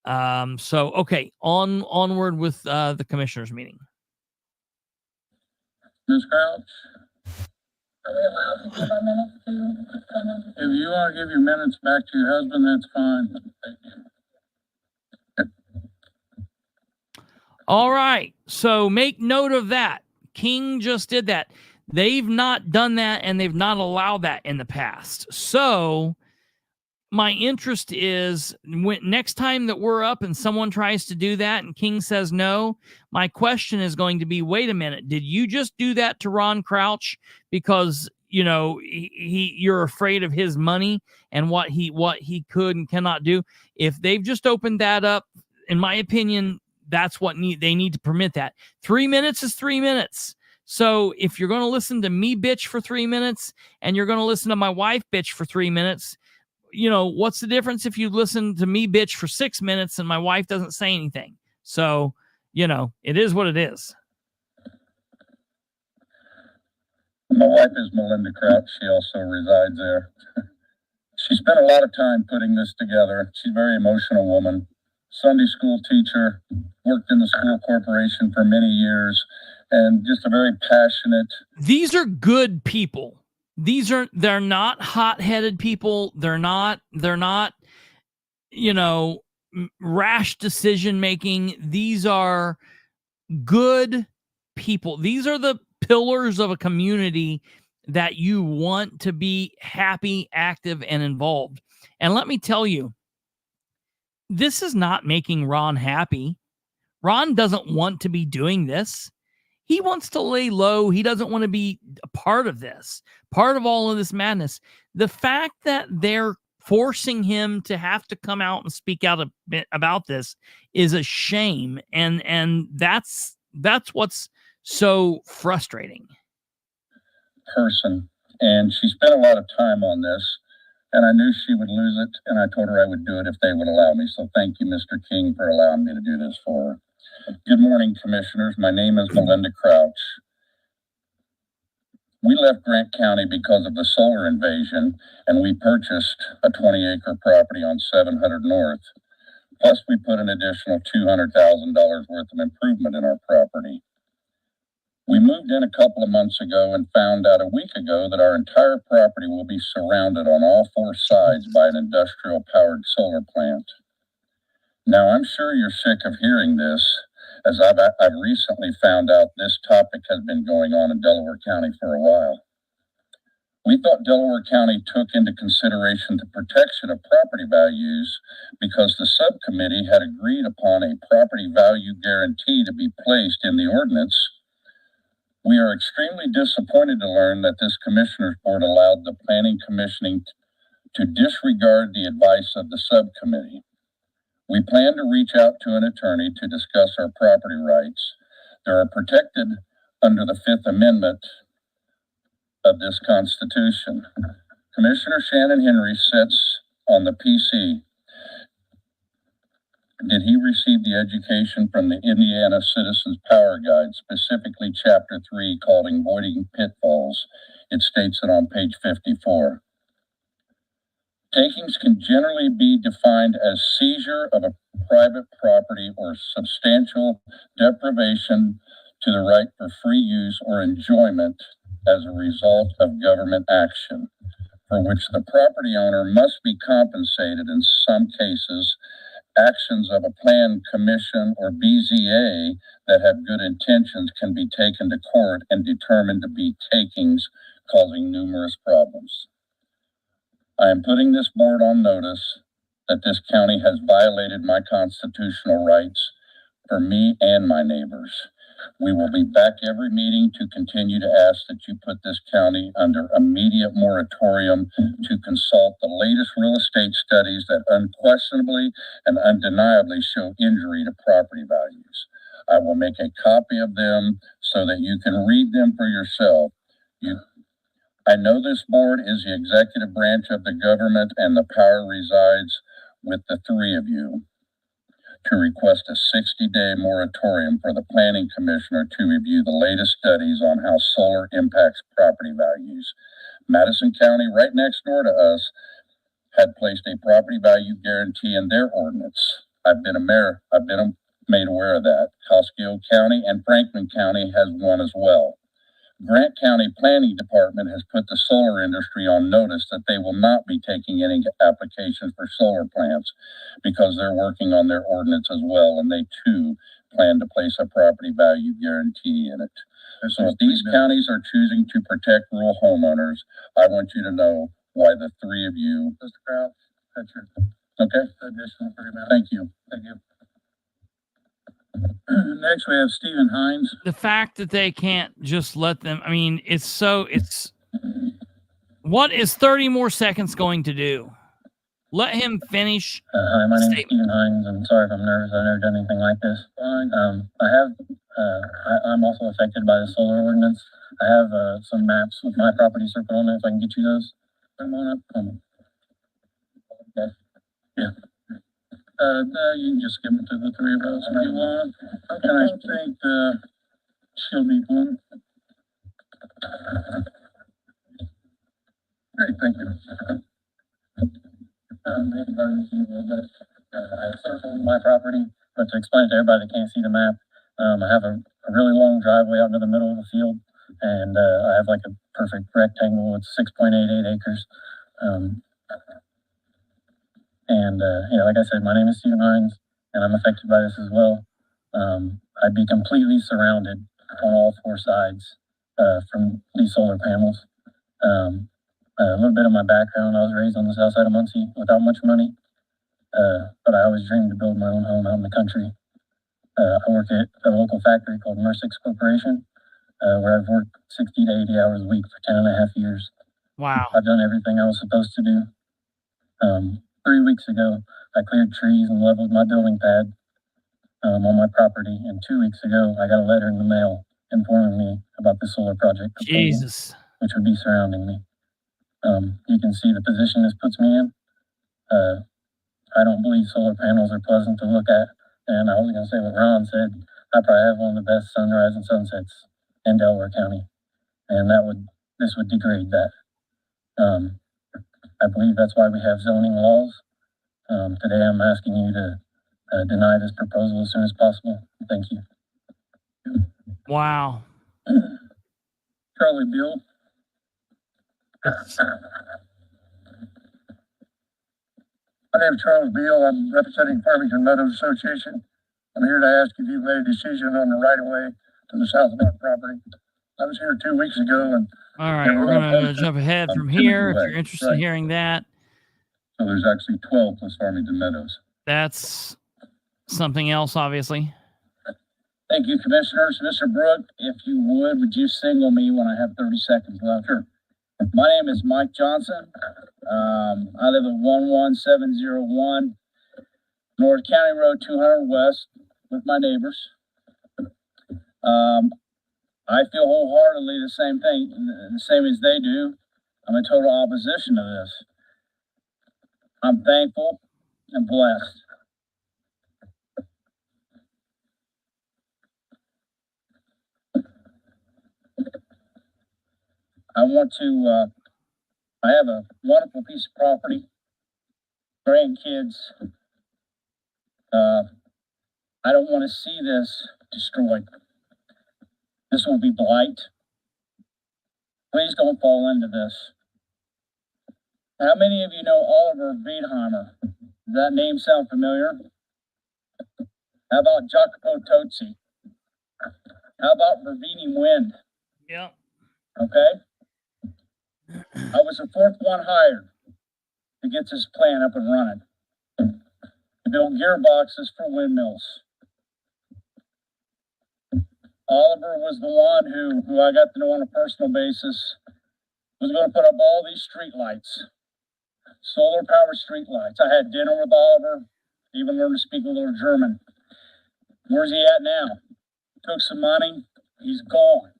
So okay, onward with the commissioners meeting. Ms. Crouch? Are we allowed to give our minutes to comment? If you want to give your minutes back to your husband, that's fine. Thank you. All right. So make note of that. King just did that. They've not done that, and they've not allowed that in the past. So my interest is next time that we're up and someone tries to do that and King says no, my question is going to be, wait a minute, did you just do that to Ron Crouch because, you're afraid of his money and what he could and cannot do? If they've just opened that up, in my opinion, that's what they need to permit that. 3 minutes is 3 minutes. So if you're going to listen to me bitch for 3 minutes and you're going to listen to my wife bitch for 3 minutes, what's the difference if you listen to me bitch for 6 minutes and my wife doesn't say anything? So, it is what it is. My wife is Melinda Crouch. She also resides there. She spent a lot of time putting this together. She's a very emotional woman. Sunday school teacher, worked in the school corporation for many years, and just a very passionate. These are good people. They're not hot-headed people. They're not, rash decision making. These are good people. These are the pillars of a community that you want to be happy, active, and involved. And let me tell you, this is not making Ron happy. Ron doesn't want to be doing this. He wants to lay low. He doesn't want to be a part of this, part of all of this madness. The fact that they're forcing him to have to come out and speak out a bit about this is a shame. And that's what's so frustrating. Person. And she spent a lot of time on this, and I knew she would lose it, and I told her I would do it if they would allow me. So thank you, Mr. King, for allowing me to do this for her. Good morning, commissioners. My name is Melinda Crouch. We left Grant County because of the solar invasion, and we purchased a 20-acre property on 700 North. Plus, we put an additional $200,000 worth of improvement in our property. We moved in a couple of months ago and found out a week ago that our entire property will be surrounded on all four sides by an industrial-powered solar plant. Now, I'm sure you're sick of hearing this, as I've recently found out this topic has been going on in Delaware County for a while. We thought Delaware County took into consideration the protection of property values because the subcommittee had agreed upon a property value guarantee to be placed in the ordinance. We are extremely disappointed to learn that this commissioners board allowed the planning commissioning to disregard the advice of the subcommittee. We plan to reach out to an attorney to discuss our property rights. They are protected under the Fifth Amendment of this Constitution. Commissioner Shannon Henry sits on the PC. Did he receive the education from the Indiana Citizens Power Guide, specifically Chapter 3 called Avoiding Pitfalls? It states it on page 54. Takings can generally be defined as seizure of a private property or substantial deprivation to the right for free use or enjoyment as a result of government action, for which the property owner must be compensated in some cases. Actions of a plan, commission, or BZA that have good intentions can be taken to court and determined to be takings, causing numerous problems. I am putting this board on notice that this county has violated my constitutional rights for me and my neighbors. We will be back every meeting to continue to ask that you put this county under immediate moratorium to consult the latest real estate studies that unquestionably and undeniably show injury to property values. I will make a copy of them so that you can read them for yourself. I know this board is the executive branch of the government and the power resides with the three of you to request a 60-day moratorium for the planning commissioner to review the latest studies on how solar impacts property values. Madison County, right next door to us, had placed a property value guarantee in their ordinance. I've been made aware of that. Coscio County and Franklin County has one as well. Grant County Planning Department has put the solar industry on notice that they will not be taking any applications for solar plants because they're working on their ordinance as well, and they too plan to place a property value guarantee in it. So if these counties are choosing to protect rural homeowners, I want you to know why the three of you. Mr. Crouch, that's your okay. Additional thank you. Thank you. Next, we have Stephen Hines. The fact that they can't just let them, I mean, what is 30 more seconds going to do? Let him finish. Hi, my name is Stephen Hines. I'm sorry if I'm nervous. I've never done anything like this. I'm also affected by the solar ordinance. I have some maps with my property circled on it. If I can get you those. Put them on up. Okay. Yeah. No, you can just give them to the three of us if you want. And I think she'll need one. Great, thank you. I circled my property, but to explain to everybody that can't see the map, I have a really long driveway out into the middle of the field, and I have like a perfect rectangle with 6.88 acres. Like I said, my name is Stephen Hines, and I'm affected by this as well. I'd be completely surrounded on all four sides from these solar panels. A little bit of my background, I was raised on the south side of Muncie without much money, but I always dreamed to build my own home out in the country. I work at a local factory called Mersix Corporation, where I've worked 60 to 80 hours a week for 10.5 years. Wow. I've done everything I was supposed to do. 3 weeks ago, I cleared trees and leveled my building pad on my property, and 2 weeks ago, I got a letter in the mail informing me about the solar project proposal, Jesus. which would be surrounding me. You can see the position this puts me in. I don't believe solar panels are pleasant to look at, and I was going to say what Ron said. I probably have one of the best sunrise and sunsets in Delaware County, and this would degrade that. I believe that's why we have zoning laws. Today I'm asking you to deny this proposal as soon as possible. Thank you. Wow. Charlie Bill. My name is Charles Beal. I'm representing Farmington Meadows Association. I'm here to ask if you've made a decision on the right of way to the south of our property. I was here 2 weeks ago, and All right, we're going to jump ahead from here if you're interested in hearing that. so there's actually 12 plus Farmington Meadows. That's something else, obviously. Thank you, Commissioners. Mr. Brook, if you would you signal me when I have 30 seconds left? Sure. My name is Mike Johnson. I live at 11701 North County Road 200 West with my neighbors. I feel wholeheartedly the same as they do. I'm in total opposition to this. I'm thankful and blessed. I have a wonderful piece of property, grandkids. I don't want to see this destroyed. This will be blight. Please don't fall into this. How many of you know Oliver Wiedheimer? Does that name sound familiar? How about Jacopo Tozzi? How about Ravini Wind? Yeah. Okay. I was the fourth one hired to get this plant up and running. To build gearboxes for windmills. Oliver was the one who I got to know on a personal basis, was going to put up all these street lights, solar powered street lights. I had dinner with Oliver, even learned to speak a little German. Where's he at now? Took some money, he's gone.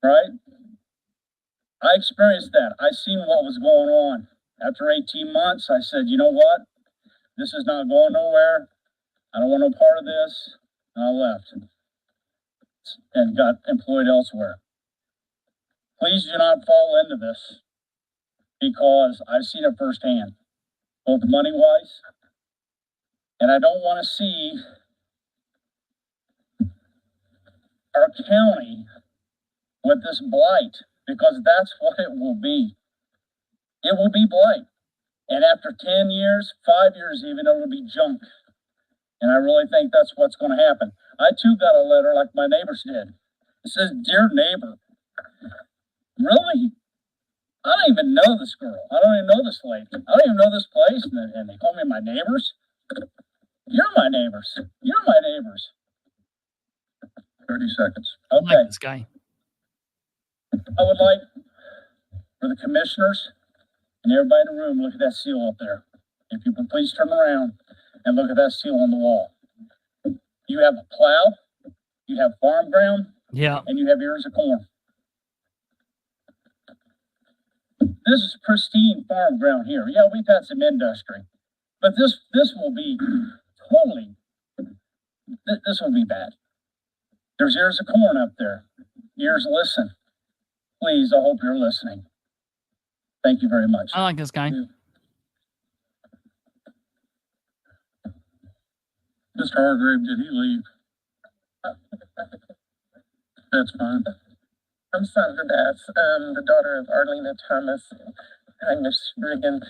Right? I experienced that. I seen what was going on. After 18 months, I said, you know what? This is not going nowhere. I don't want no part of this. And I left and got employed elsewhere. Please do not fall into this because I've seen it firsthand, both money-wise, and I don't want to see our county with this blight, because that's what it will be. It will be blight. And after 10 years, 5 years even, it will be junk. And I really think that's what's going to happen. I too got a letter like my neighbors did. It says, "Dear neighbor." Really? I don't even know this girl. I don't even know this lady. I don't even know this place. And they call me my neighbors. You're my neighbors. You're my neighbors. 30 seconds. I Okay. like this guy. I would like for the commissioners and everybody in the room, look at that seal up there. If you could please turn around and look at that seal on the wall. You have a plow, you have farm ground, Yeah. and you have ears of corn. This is pristine farm ground here. Yeah, we've had some industry, but this will be totally, this will be bad. There's ears of corn up there. ears listen. Please, I hope you're listening. Thank you very much. I like this guy. Mr. Hargrave, did he leave? That's fine. I'm Sandra Bass, the daughter of Arlena Thomas. Hi, Miss Riggin.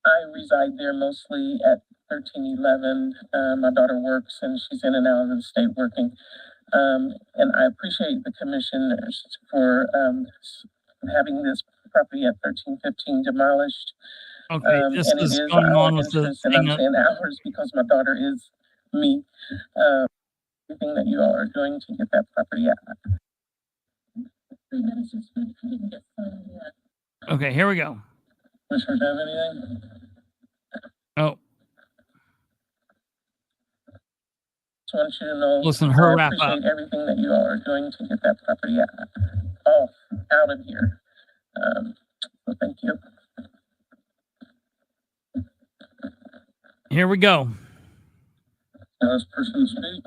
I reside there mostly at 1311. My daughter works and she's in and out of the state working. And I appreciate the commissioners for having this property at 1315 demolished. Okay, this and is it is going our on with the interest, and I'm thing. saying ours because my daughter is me. Everything that you all are doing to get that property out. 3 minutes is good. I didn't get signed yet. Okay, here we go. Commissioners have anything? Oh, Just want you to know. listen, her I wrap up. appreciate everything that you all are doing to get that property out of here. So thank you. Here we go. Last person to speak.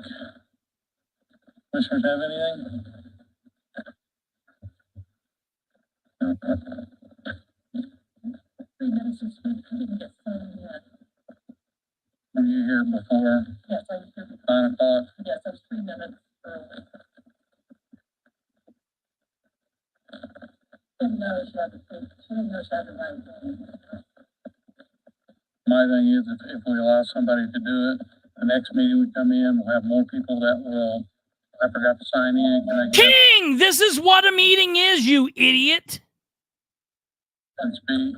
Commissioners have anything? 3 minutes is good. I didn't get signed yet. Were you here before Yes, I was here. 9 o'clock? Yes, I was 3 minutes early. Didn't know she had to speak. She didn't know she had to write. My thing is, if we allow somebody to do it, the next meeting we come in, we'll have more people that will, I forgot to sign in. Can I get King, this is what a meeting is, you idiot. and speak?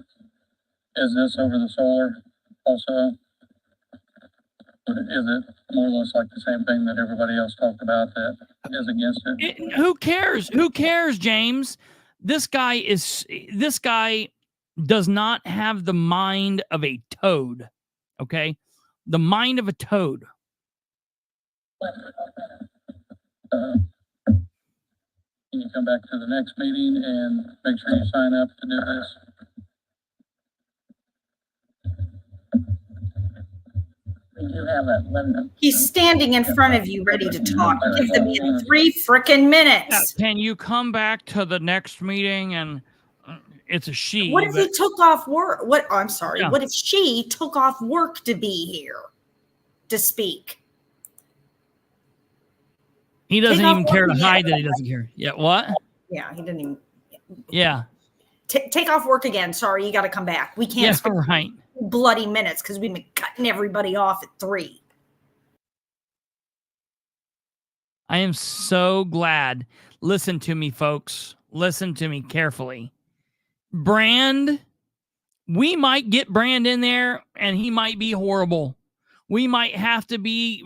Is this over the solar also? Is it more or less like the same thing that everybody else talked about that is against it? Who cares? Who cares, James? This guy does not have the mind of a toad. Okay? The mind of a toad. Can you come back to the next meeting and make sure you sign up to do this? We do have a limit. He's standing in front of you, ready to talk. Give the man 3 frickin' minutes. Can you come back to the next meeting? And it's a she. What if he took off work? What? Oh, I'm sorry. Yeah. What if she took off work to be here to speak? He doesn't Take off even care to work hide again. that he doesn't care. Yeah, what? Yeah, he didn't even. Yeah. Take off work again. Sorry, you got to come back. We can't Yeah, spend right. bloody minutes because we've been cutting everybody off at 3. I am so glad. Listen to me, folks. Listen to me carefully. Brand, we might get Brand in there and he might be horrible. We might have to be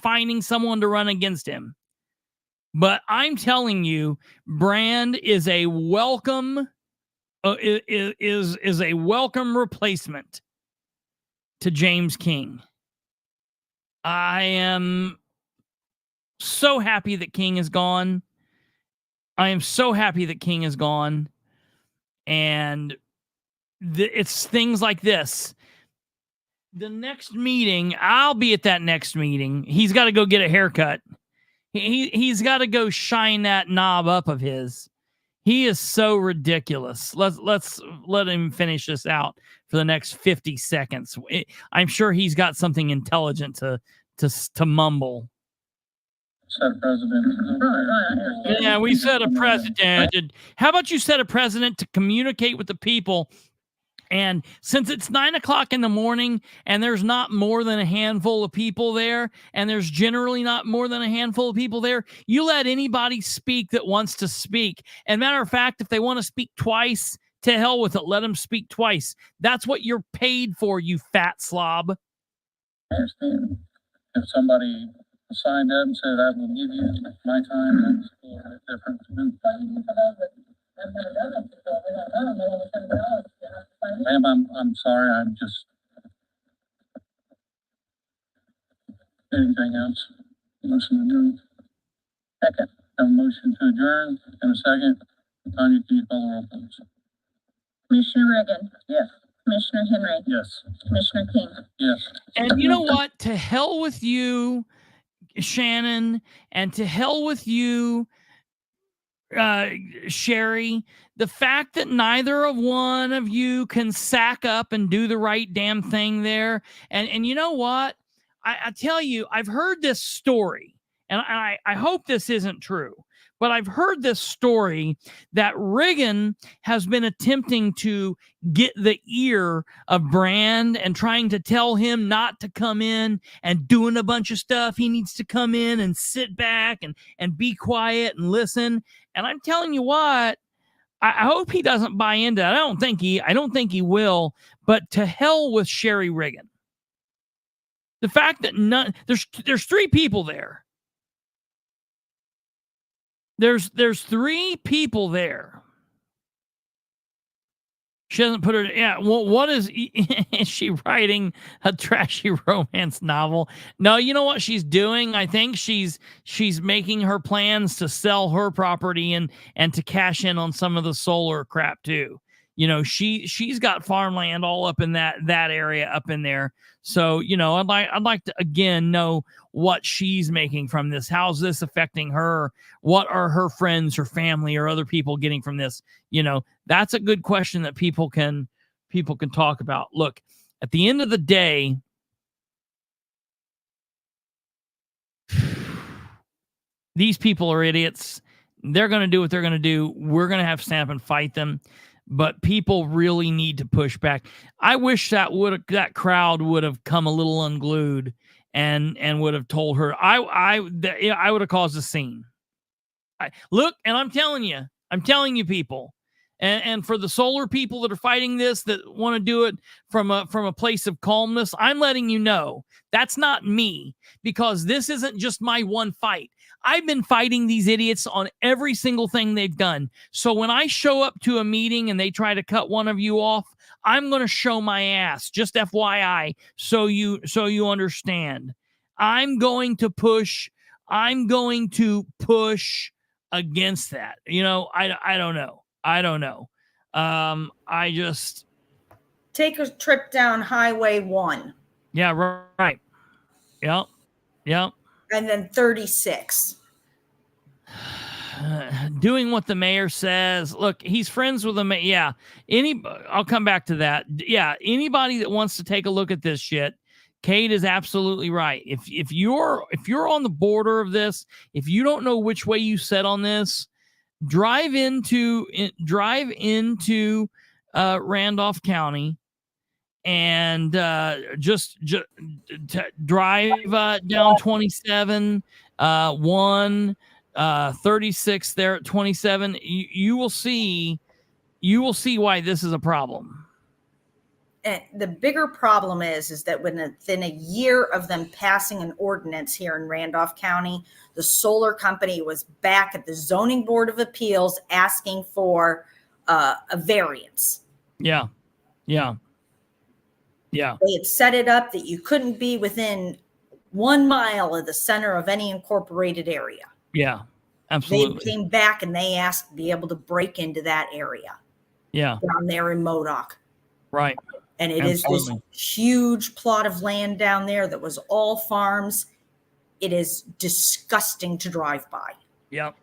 finding someone to run against him. But I'm telling you, Brand is a welcome is a welcome replacement to James King. I am so happy that King is gone. I am so happy that King is gone. And it's things like this. The next meeting, I'll be at that next meeting. He's got to go get a haircut. He's got to go shine that knob up of his. He is so ridiculous. Let's let him finish this out for the next 50 seconds. I'm sure he's got something intelligent to mumble. Set a precedent. Yeah, we set a precedent. How about you set a precedent to communicate with the people? And since it's 9 o'clock in the morning and there's not more than a handful of people there, and there's generally not more than a handful of people there, you let anybody speak that wants to speak. And matter of fact, if they want to speak twice, to hell with it. Let them speak twice. That's what you're paid for, you fat slob. I understand. If somebody signed up and said, I will give you my time, that's a little bit different. Ma'am, I'm sorry, I'm just. Anything else? Motion to adjourn. Second. Have a motion to adjourn and a second. Tanya, can you call the roll, please? Commissioner Reagan. Yes. Commissioner Henry. Yes. Commissioner King. Yes. And you know what? To hell with you. Shannon, and to hell with you, Sherry. The fact that neither of one of you can sack up and do the right damn thing there. And you know what? I tell you, I've heard this story, and I hope this isn't true, but I've heard this story that Riggin has been attempting to get the ear of Brand and trying to tell him not to come in and doing a bunch of stuff. He needs to come in and sit back and be quiet and listen. And I'm telling you what, I hope he doesn't buy into that. I don't think he will, but to hell with Sherry Riggin. The fact that there's 3 people there. There's 3 people there. She doesn't put her. Yeah. Well, what is she writing a trashy romance novel? No, you know what she's doing? I think she's making her plans to sell her property and to cash in on some of the solar crap too. You know, she's got farmland all up in that area up in there. So, you know, I'd like to again know what she's making from this. How's this affecting her? What are her friends, her family, or other people getting from this? You know, that's a good question that people can talk about. Look, at the end of the day, these people are idiots. They're going to do what they're going to do. We're going to have to stand up and fight them. But people really need to push back. I wish that crowd would have come a little unglued and would have told her. I would have caused a scene. Look, and I'm telling you, people, and for the solar people that are fighting this, that want to do it from a place of calmness, I'm letting you know that's not me, because this isn't just my one fight. I've been fighting these idiots on every single thing they've done. So when I show up to a meeting and they try to cut one of you off, I'm going to show my ass. Just FYI, so you understand. I'm going to push against that. You know, I don't know. I just take a trip down Highway 1. Yeah, right. Yep. And then 36. Doing what the mayor says. Look, he's friends with the mayor. Yeah. I'll come back to that. Yeah. Anybody that wants to take a look at this shit, Kate is absolutely right. If you're on the border of this, if you don't know which way you set on this, drive into Randolph County and just drive down 27, 36 there at 27. You will see why this is a problem. And the bigger problem is that within a year of them passing an ordinance here in Randolph County, the solar company was back at the Zoning Board of Appeals asking for a variance. Yeah. They had set it up that you couldn't be within 1 mile of the center of any incorporated area. Yeah, absolutely. They came back and they asked to be able to break into that area. Yeah. Down there in Modoc. Right. And it is this huge plot of land down there that was all farms. It is disgusting to drive by. Yep.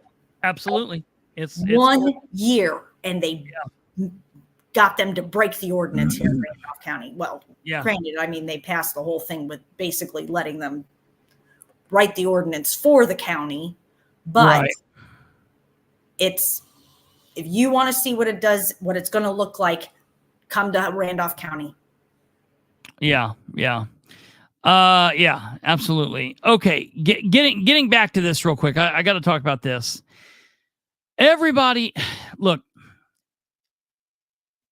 Absolutely. It's 1 year and they got them to break the ordinance here in Randolph County. Well, granted, I mean, they passed the whole thing with basically letting them write the ordinance for the county. But if you want to see what it does, what it's going to look like, come to Randolph County. Yeah, absolutely. Okay, getting back to this real quick. I got to talk about this. Everybody, look.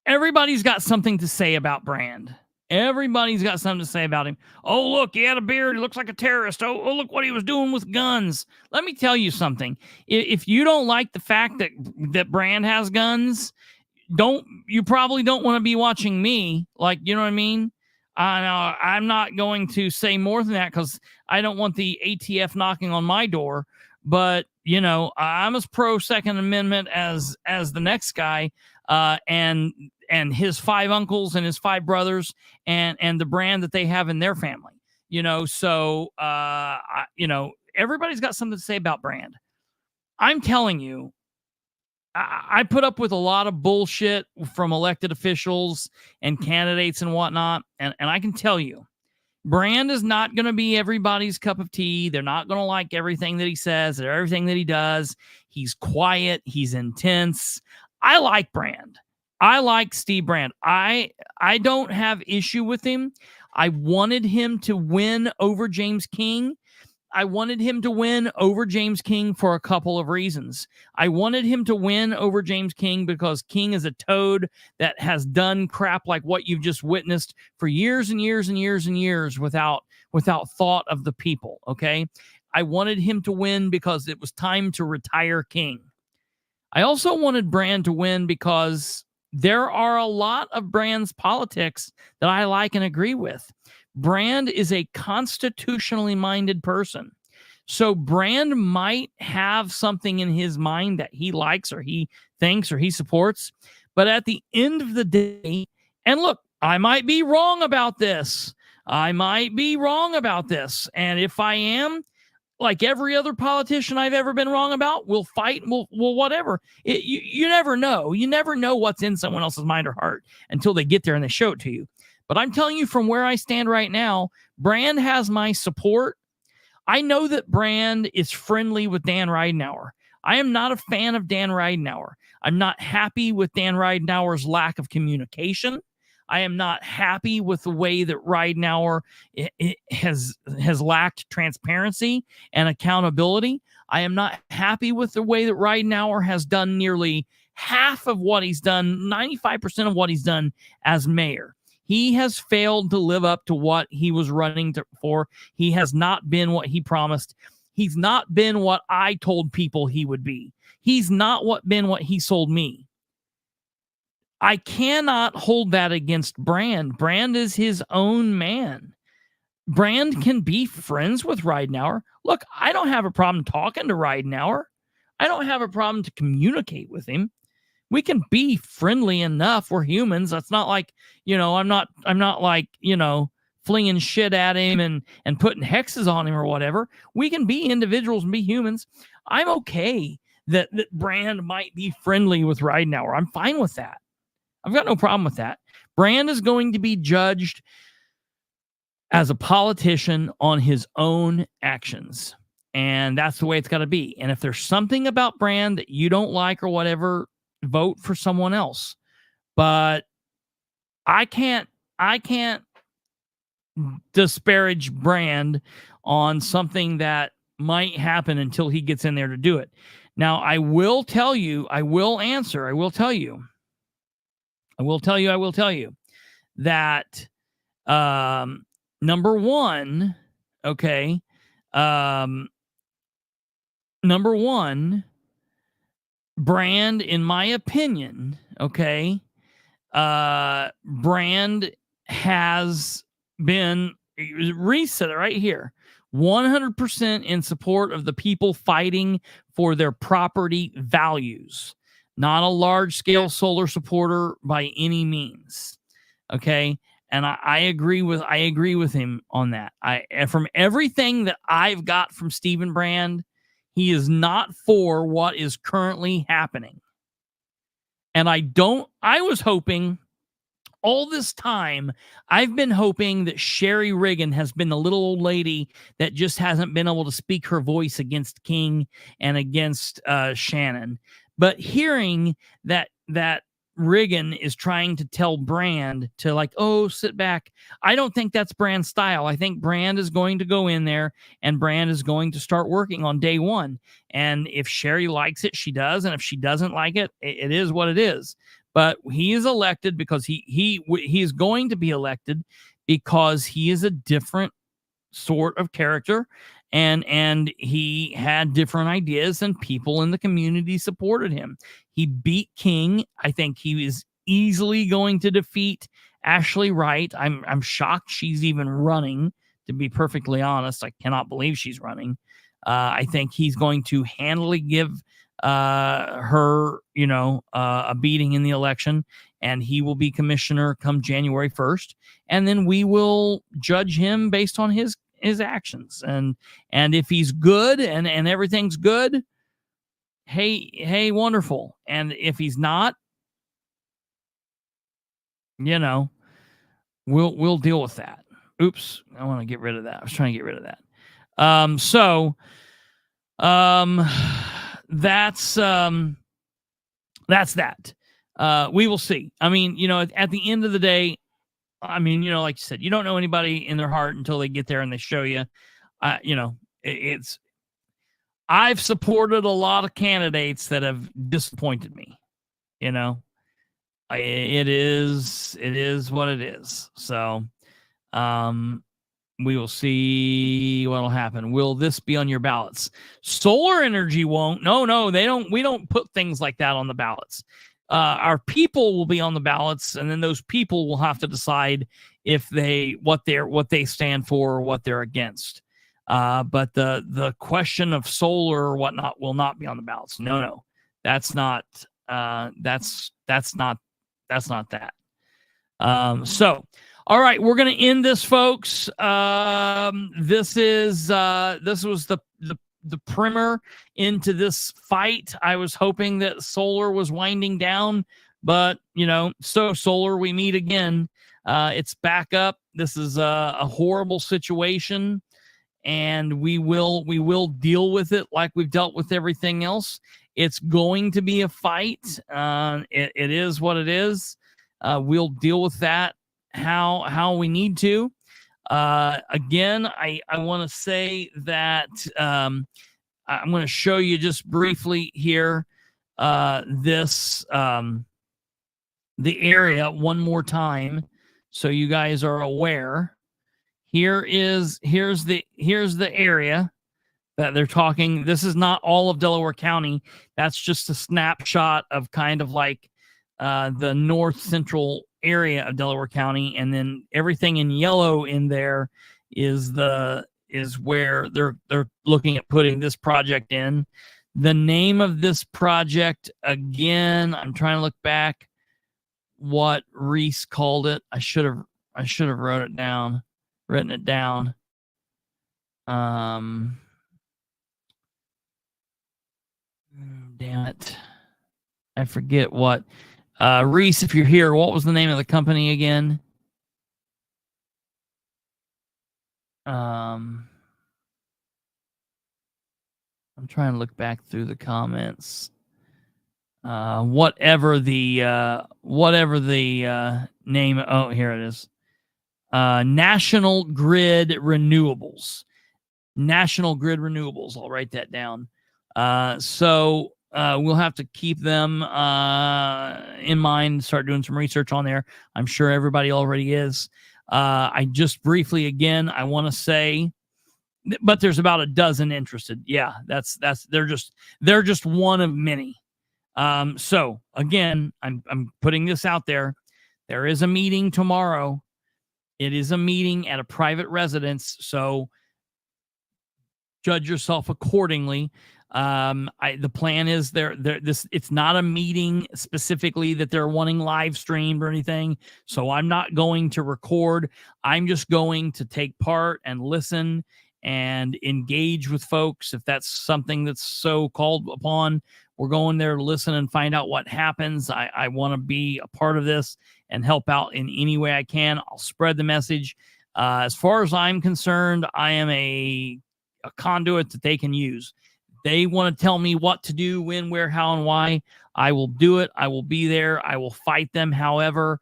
Everybody's got something to say about Brand. Everybody's got something to say about him. Oh, look, he had a beard. He looks like a terrorist. Oh, look what he was doing with guns. Let me tell you something. If you don't like the fact that Brand has guns, you probably don't want to be watching me. Like, you know what I mean? I'm not going to say more than that because I don't want the ATF knocking on my door. But, you know, I'm as pro Second Amendment as the next guy. And his 5 uncles and his 5 brothers and the Brand that they have in their family, you know. So, you know, everybody's got something to say about Brand. I'm telling you, I put up with a lot of bullshit from elected officials and candidates and whatnot. And I can tell you, Brand is not going to be everybody's cup of tea. They're not going to like everything that he says or everything that he does. He's quiet. He's intense. I like Brand. I like Steve Brand. I don't have issue with him. I wanted him to win over James King. I wanted him to win over James King for a couple of reasons. I wanted him to win over James King because King is a toad that has done crap like what you've just witnessed for years and years and years and years without thought of the people, okay? I wanted him to win because it was time to retire King. I also wanted Brand to win because there are a lot of Brand's politics that I like and agree with. Brand is a constitutionally minded person. So Brand might have something in his mind that he likes or he thinks or he supports. But at the end of the day, and look, I might be wrong about this. And if I am, like every other politician I've ever been wrong about, we'll fight and we'll whatever. You never know. You never know what's in someone else's mind or heart until they get there and they show it to you. But I'm telling you from where I stand right now, Brand has my support. I know that Brand is friendly with Dan Ridenour. I am not a fan of Dan Ridenour. I'm not happy with Dan Ridenour's lack of communication. I am not happy with the way that Ridenour has lacked transparency and accountability. I am not happy with the way that Ridenour has done nearly half of what he's done, 95% of what he's done as mayor. He has failed to live up to what he was running for. He has not been what he promised. He's not been what I told people he would be. He's not been what he sold me. I cannot hold that against Brand. Brand is his own man. Brand can be friends with Ridenour. Look, I don't have a problem talking to Ridenour. I don't have a problem to communicate with him. We can be friendly enough. We're humans. That's not like, I'm not like, flinging shit at him and putting hexes on him or whatever. We can be individuals and be humans. I'm okay that Brand might be friendly with Ridenour. I'm fine with that. I've got no problem with that. Brand is going to be judged as a politician on his own actions. And that's the way it's got to be. And if there's something about Brand that you don't like or whatever, vote for someone else. But I can't disparage Brand on something that might happen until he gets in there to do it. Now, I will tell you that number one, Brand, in my opinion, Brand has been reset right here, 100% in support of the people fighting for their property values. Not a large-scale solar supporter by any means. Okay, and I agree with him on that. From everything that I've got from Stephen Brand, he is not for what is currently happening. And I was hoping all this time, I've been hoping that Sherry Riggin has been the little old lady that just hasn't been able to speak her voice against King and against Shannon. But hearing that Riggin is trying to tell Brand to sit back. I don't think that's Brand's style. I think Brand is going to go in there and Brand is going to start working on day one. And if Sherry likes it, she does. And if she doesn't like it, it is what it is. But he is elected because he is going to be elected because he is a different sort of character. And he had different ideas and people in the community supported him. He beat King. I think he is easily going to defeat Ashley Wright. I'm shocked she's even running, to be perfectly honest. I cannot believe she's running. I think he's going to handily give her, a beating in the election, and he will be commissioner come January 1st. And then we will judge him based on his his actions. And if he's good and everything's good, hey, wonderful. And if he's not, you know, we'll deal with that. Oops, I want to get rid of that. I was trying to get rid of that. That's that. We will see. I mean, you know, at the end of the day, I mean, you know, like you said, you don't know anybody in their heart until they get there and they show you. You know, I've supported a lot of candidates that have disappointed me. You know, it is what it is. So, we will see what'll happen. Will this be on your ballots? Solar energy won't. No, they don't. We don't put things like that on the ballots. Our people will be on the ballots, and then those people will have to decide if what they stand for or what they're against. But the question of solar or whatnot will not be on the ballots. No, that's not. That's not that. So. All right, we're going to end this, folks. This was the primer into this fight. I was hoping that solar was winding down, but you know, so solar, we meet again. It's back up. This is a horrible situation, and we will deal with it like we've dealt with everything else. It's going to be a fight. It is what it is. We'll deal with that how we need to. Again, I want to say that I'm going to show you just briefly here this the area one more time so you guys are aware. Here's the area that they're talking. This is not all of Delaware County. That's just a snapshot of kind of like the north central area of Delaware County, and then everything in yellow in there is where they're looking at putting this project in. The name of this project, again, I'm trying to look back what Reese called it. I should have written it down. Damn it. I forget what. Reese, if you're here, what was the name of the company again? I'm trying to look back through the comments. Whatever the name. Oh, here it is. National Grid Renewables. National Grid Renewables. I'll write that down. So we'll have to keep them in mind, start doing some research on there. I'm sure everybody already is. I just briefly, again, I want to say, but there's about a dozen interested. Yeah, they're just one of many. So again, I'm putting this out there. There is a meeting tomorrow. It is a meeting at a private residence. So judge yourself accordingly. The plan is it's not a meeting specifically that they're wanting live streamed or anything. So I'm not going to record. I'm just going to take part and listen and engage with folks. If that's something that's so called upon, we're going there to listen and find out what happens. I want to be a part of this and help out in any way I can. I'll spread the message. As far as I'm concerned, I am a conduit that they can use. They want to tell me what to do, when, where, how, and why. I will do it. I will be there. I will fight them. However,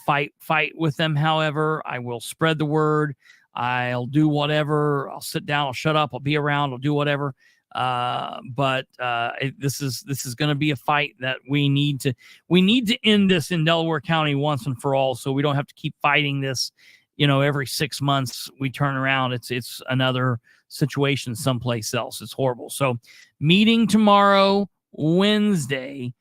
fight with them. However, I will spread the word. I'll do whatever. I'll sit down. I'll shut up. I'll be around. I'll do whatever. But this is going to be a fight that we need to end this in Delaware County once and for all. So we don't have to keep fighting this. You know, every 6 months we turn around. It's another situation someplace else. It's horrible. So meeting tomorrow, Wednesday,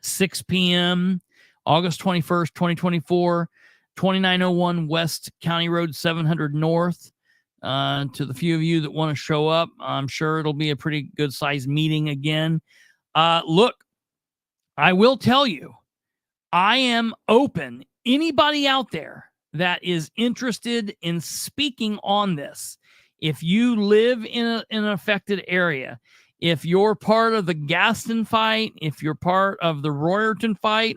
6 p.m., August 21st, 2024, 2901 West County Road 700 North. To the few of you that want to show up, I'm sure it'll be a pretty good sized meeting again. Look, I will tell you, I am open. Anybody out there that is interested in speaking on this, if you live in an affected area, if you're part of the Gaston fight, if you're part of the Royerton fight,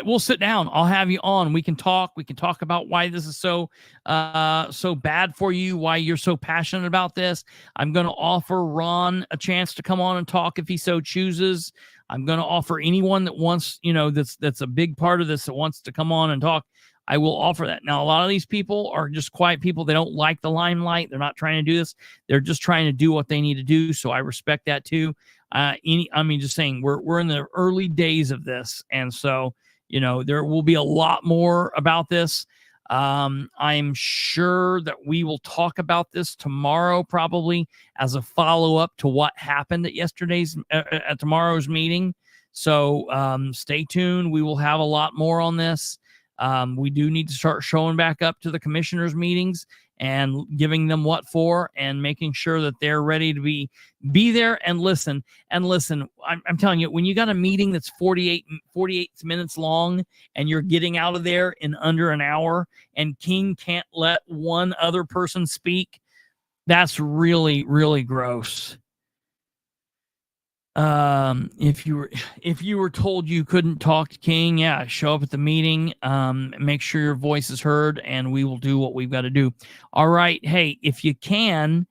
we'll sit down. I'll have you on. We can talk. We can talk about why this is so bad for you, why you're so passionate about this. I'm going to offer Ron a chance to come on and talk if he so chooses. I'm going to offer anyone that wants, that's a big part of this, that wants to come on and talk. I will offer that. Now, a lot of these people are just quiet people. They don't like the limelight. They're not trying to do this. They're just trying to do what they need to do. So I respect that too. Just saying we're in the early days of this. And so, there will be a lot more about this. I'm sure that we will talk about this tomorrow, probably as a follow-up to what happened at tomorrow's meeting. So stay tuned. We will have a lot more on this. We do need to start showing back up to the commissioners' meetings and giving them what for, and making sure that they're ready to be there and listen. And listen, I'm telling you, when you got a meeting that's 48 minutes long and you're getting out of there in under an hour, and King can't let one other person speak, that's really, really gross. If you were told you couldn't talk to King, show up at the meeting, make sure your voice is heard, and we will do what we've got to do. All right. Hey, if you can,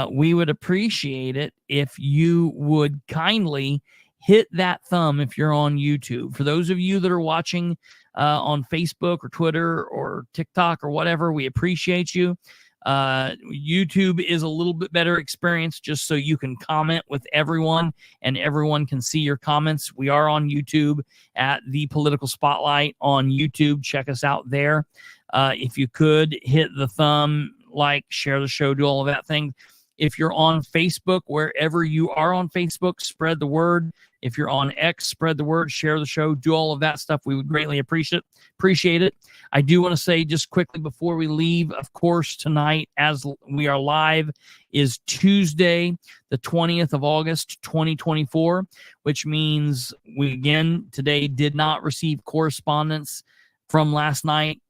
we would appreciate it if you would kindly hit that thumb if you're on YouTube. For those of you that are watching on Facebook or Twitter or TikTok or whatever, we appreciate you. YouTube is a little bit better experience, just so you can comment with everyone and everyone can see your comments. We are on YouTube at The Political Spotlight on YouTube. Check us out there. If you could hit the thumb, like, share the show, do all of that thing. If you're on Facebook, wherever you are on Facebook, spread the word. If you're on X, spread the word, share the show, do all of that stuff. We would greatly appreciate it. I do want to say just quickly before we leave, of course, tonight, as we are live, is Tuesday, the 20th of August, 2024, which means we, again, today did not receive correspondence from last night,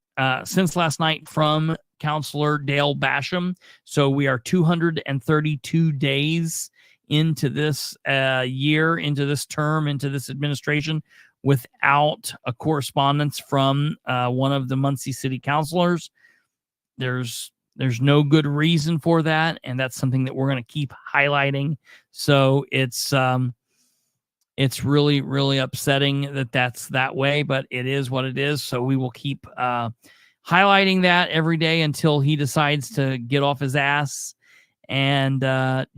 since last night from Counselor Dale Basham. So we are 232 days into this year, into this term, into this administration, without a correspondence from one of the Muncie City councilors. There's no good reason for that, and that's something that we're going to keep highlighting. So it's really, really upsetting that that's that way, but it is what it is. So we will keep highlighting that every day until he decides to get off his ass and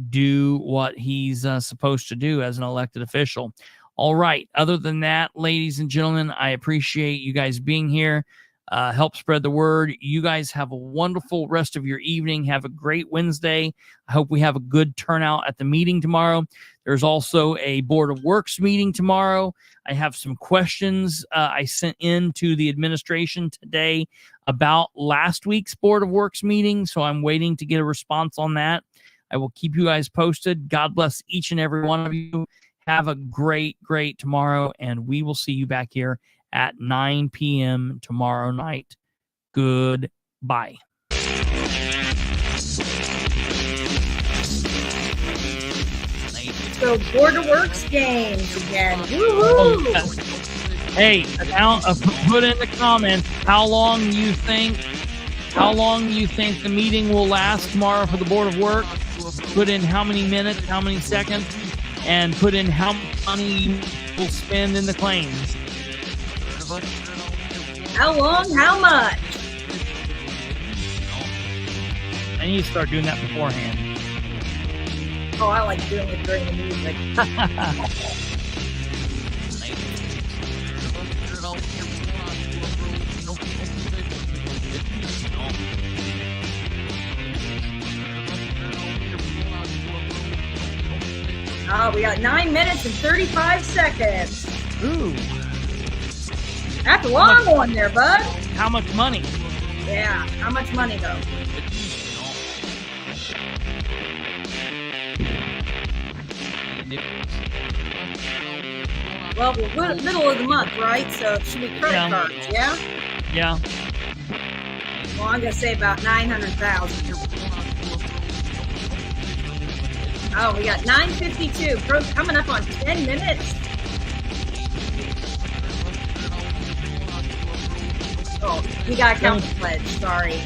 do what he's supposed to do as an elected official. All right. Other than that, ladies and gentlemen, I appreciate you guys being here. Help spread the word. You guys have a wonderful rest of your evening. Have a great Wednesday. I hope we have a good turnout at the meeting tomorrow. There's also a Board of Works meeting tomorrow. I have some questions I sent in to the administration today about last week's Board of Works meeting, so I'm waiting to get a response on that. I will keep you guys posted. God bless each and every one of you. Have a great, great tomorrow, and we will see you back here at 9 p.m. tomorrow night. Goodbye. So Board of Works games again. Woo-hoo! Hey, put in the comments how long you think the meeting will last tomorrow for the Board of Works. Put in how many minutes, how many seconds, and put in how much money you will spend in the claims. How long? How much? I need to start doing that beforehand. Oh, I like doing it during the music. Oh, we got 9 minutes and 35 seconds. Ooh. That's a long one there, bud. How much money? Yeah, how much money, though? Well, we're middle of the month, right? So it should be credit cards, yeah? Yeah. Well, I'm going to say about 900,000. Oh, we got 9:52. Coming up on 10 minutes. Oh, we got to count the pledge. Sorry.